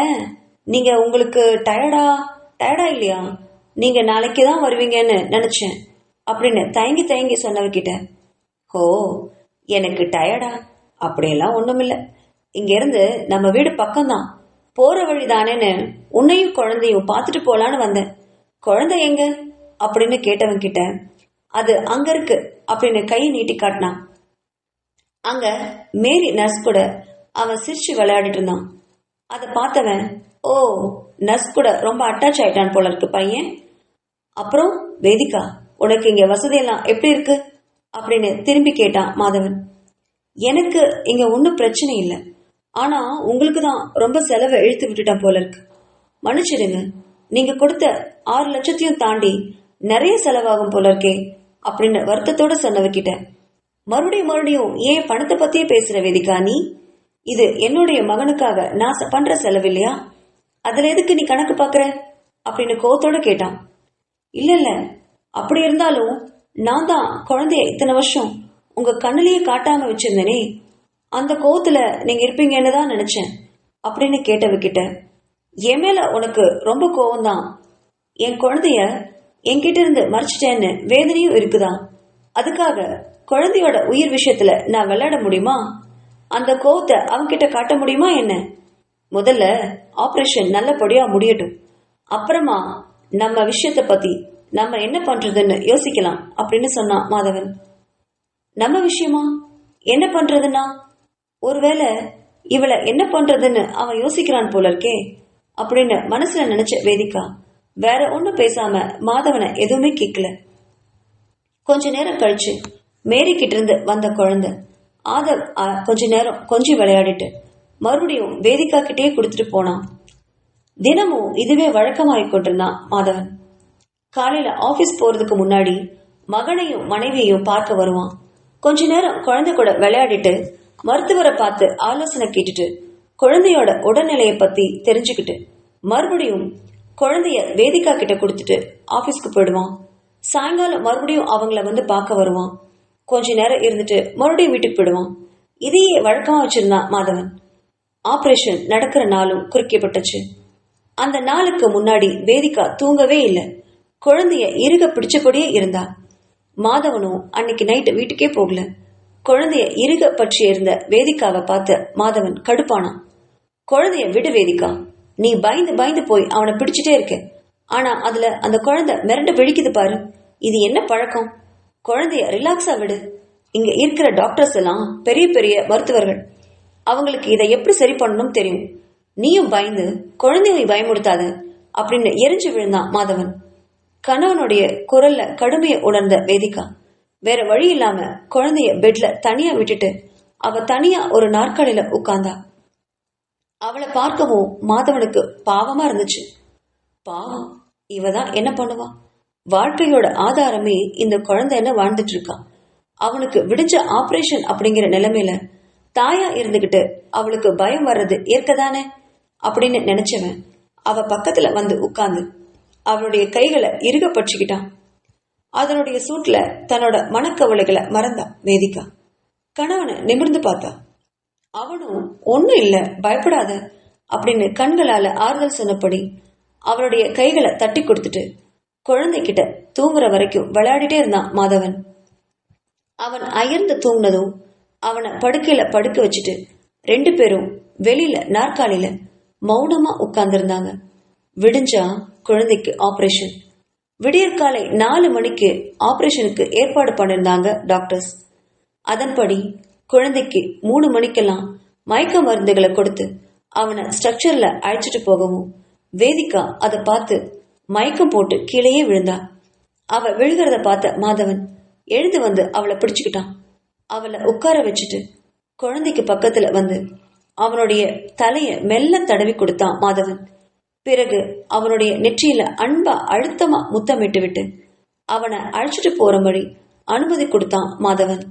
நீங்க உங்களுக்கு டயர்டா இல்லையா, நீங்க நாளைக்கு தான் வருவீங்கன்னு நினைச்சேன் அப்படின்னு தயங்கி தயங்கி சொன்னவகிட்ட, ஓ எனக்கு டயர்டா, அப்படியெல்லாம் ஒண்ணுமில்ல, இங்க இருந்து நம்ம வீடு பக்கம்தான், போற வழிதானேன்னு உன்னையும் குழந்தையும் பார்த்துட்டு போலான்னு வந்தேன். குழந்தை எங்க அப்படின்னு கேட்டவன் கிட்ட, அது அங்க இருக்கு அப்படின்னு கையை நீட்டி காட்டினான். அங்க மேரி நர்ஸ் கூட அவன் சிரிச்சு விளையாடிட்டு இருந்தான். அதை பார்த்தவன், ஓ நர்ஸ் கூட ரொம்ப அட்டாச் ஆயிட்டான் போல இருக்கு பையன். அப்புறம் வேதிகா, உனக்கு இங்க வசதியெல்லாம் எப்படி இருக்கு அப்படின்னு திரும்பி கேட்டான் மாதவன். எனக்கு இங்க ஒன்றும் பிரச்சனை இல்லை, ஆனா உங்களுக்கு தான் ரொம்ப செலவை இழுத்து விட்டுட்டான் போல இருக்கு, மன்னிச்சிடுங்க. நீங்க கொடுத்த 6 லட்சத்தையும் தாண்டி நிறைய செலவாகும் போல இருக்கே அப்படின்னு வருத்தத்தோட சொன்னவகிட்ட, மறுபடியும் ஏன் பணத்தை பத்தியே பேசுற வேதிகா நீ, இது என்னுடைய மகனுக்காக நான் பண்ற செலவு இல்லையா, அதுல எதுக்கு நீ கணக்கு பாக்குற அப்படின்னு கோவத்தோட கேட்டான். இல்ல அப்படி இருந்தாலும் நான் தான் குழந்தைய இத்தனை வருஷம் உங்க கண்ணிலேயே காட்டாம வச்சிருந்தேனே, அந்த கோவத்துல நீங்க இருப்பீங்கன்னு தான் நினைச்சேன் அப்படின்னு கேட்டவகிட்ட, என் மேல உனக்கு ரொம்ப கோவம்தான், என் குழந்தைய என்கிட்ட இருந்து மறைச்சிட்டேன்னு வேதனையும் இருக்குதான், அதுக்காக குழந்தையோட உயிர் விஷயத்துல நான் விளையாட முடியுமா, அந்த கோவத்தை அவன்கிட்ட காட்ட முடியுமா என்ன, முதல்ல ஆபரேஷன் நல்லபடியா முடியட்டும், அப்புறமா நம்ம விஷயத்த பத்தி நம்ம என்ன பண்றதுன்னு யோசிக்கலாம் அப்படின்னு சொன்னான் மாதவன். நம்ம விஷயமா என்ன பண்றதுன்னா, ஒருவேளை இவளை என்ன பண்றதுன்னு அவன் யோசிக்கிறான் போல இருக்கே அப்படின்னு மனசுல நினைச்ச வேதிகா வேற ஒன்னும் பேசாம மாதவனை எதுவுமே கேட்கல. கொஞ்ச நேரம் கழிச்சு மேரி கிட்ட இருந்து வந்த குழந்தை ஆதவ் கொஞ்ச நேரம் கொஞ்சி விளையாடிட்டு மறுபடியும் வேதிகா கிட்டே கொடுத்துட்டு போனான். தினமும் இதுவே வழக்கமாகிக் கொண்டிருந்தான் மாதவன். காலையில ஆபீஸ் போறதுக்கு முன்னாடி மகனையும் மனைவியையும் பார்க்க வருவான். கொஞ்ச நேரம் குழந்தை கூட விளையாடிட்டு மருத்துவரை பார்த்து ஆலோசனை கேட்டுட்டு குழந்தையோட உடல்நிலையை பத்தி தெரிஞ்சுக்கிட்டு மறுபடியும் குழந்தைய வேதிகா கிட்ட கொடுத்துட்டு ஆபீஸ்க்கு போயிடுவான். சாயங்காலம் மறுபடியும் அவங்கள வந்து பார்க்க வருவான். கொஞ்ச நேரம் இருந்துட்டு மறுபடியும் வீட்டுக்கு போயிடுவான். இதையே வழக்கமா வச்சிருந்தான் மாதவன். ஆபரேஷன் நடக்கிற நாளும் குறிக்கப்பட்டுச்சு. அந்த நாளுக்கு முன்னாடி வேதிகா தூங்கவே இல்லை. குழந்தைய இறுக பிடிச்சபடியே இருந்தா. மாதவனும் அன்னைக்கு நைட்டு வீட்டுக்கே போகல. குழந்தைய இறுக பற்றி இருந்த வேதிகாவை பார்த்த மாதவன் கடுப்பானான். குழந்தைய விடு வேதிகா, நீ பயந்து பயந்து போய் அவனை பிடிச்சிட்டே இருக்க. ஆனா அதுல அந்த குழந்தை மிரண்டு விழிக்குது பாரு. இது என்ன பழக்கம்? குழந்தைய ரிலாக்ஸா விடு. இங்க இருக்கிற டாக்டர்ஸ் எல்லாம் பெரிய பெரிய மருத்துவர்கள். அவங்களுக்கு இதை எப்படி சரி பண்ணணும் தெரியும். நீயும் பயந்து குழந்தையை பயமுடுத்தாத அப்படின்னு எரிஞ்சு விழுந்தான் மாதவன். கணவனுடைய குரல்ல கடுமையை உணர்ந்த வேதிகா வேற வழி இல்லாம குழந்தைய பெட்ல தனியா விட்டுட்டு அவ தனியா ஒரு நாற்காலியில உட்கார்ந்தா. அவளை பார்க்கவும் மாதவனுக்கு பாவமா இருந்துச்சு. பாவம், இவதான் என்ன பண்ணுவா? வாழ்க்கையோட ஆதாரமே இந்த குழந்தைன்னு வாழ்ந்துட்டு இருக்கா. அவனுக்கு விடிஞ்ச ஆபரேஷன் அப்படிங்கிற நிலைமையில தாயா இருந்துகிட்டு அவளுக்கு பயம் வர்றது ஏற்கதானே அப்படின்னு நினைச்சவன் அவ பக்கத்துல வந்து உட்கார்ந்து அவளுடைய கைகளை இறுக பற்றிக்கிட்டான். அதனுடைய சூட்ல தன்னோட மனக்கவலைகளை மறந்தா வேதிகா. கணவனை நிமிர்ந்து பார்த்தா. அவனும் ஒன்னும் இல்ல, பயப்படாத அப்படின்னு கண்களால ஆறுதல் சொன்னபடி அவளுடைய கைகளை தட்டி கொடுத்துட்டு குழந்தைகிட்ட தூங்குற வரைக்கும் விளையாடிட்டே இருந்தான் மாதவன். அவன் அயர்ந்து தூங்கினதும் அவனை படுக்கையில படுக்க வச்சுட்டு 2 பேரும் வெளியில நாற்காலியில மௌனமா உட்கார்ந்திருந்தாங்க. விடிஞ்சா குழந்தைக்கு ஆபரேஷன். விடியற்காலை 4 மணிக்கு ஆபரேஷனுக்கு ஏற்பாடு பண்ணிருந்தாங்க டாக்டர்ஸ். அதன்படி குழந்தைக்கு 3 மணிக்கெல்லாம் மயக்க மருந்துகளை கொடுத்து அவனை ஸ்ட்ரக்சர்ல அழைச்சிட்டு போகவும் வேதிகா அதை பார்த்து மயக்கம் போட்டு கீழேயே விழுந்தா. அவ விழுகிறத பார்த்த மாதவன் எழுந்து வந்து அவளை பிடிச்சுக்கிட்டான். அவளை உட்கார வச்சுட்டு குழந்தைக்கு பக்கத்துல வந்து அவனுடைய தலைய மெல்ல தடவி கொடுத்தான் மாதவன். பிறகு அவனுடைய நெற்றியில அன்பா அழுத்தமா முத்தமிட்டு விட்டு அவனை அழைச்சிட்டு போற மாதிரி அனுமதி கொடுத்தான் மாதவன்.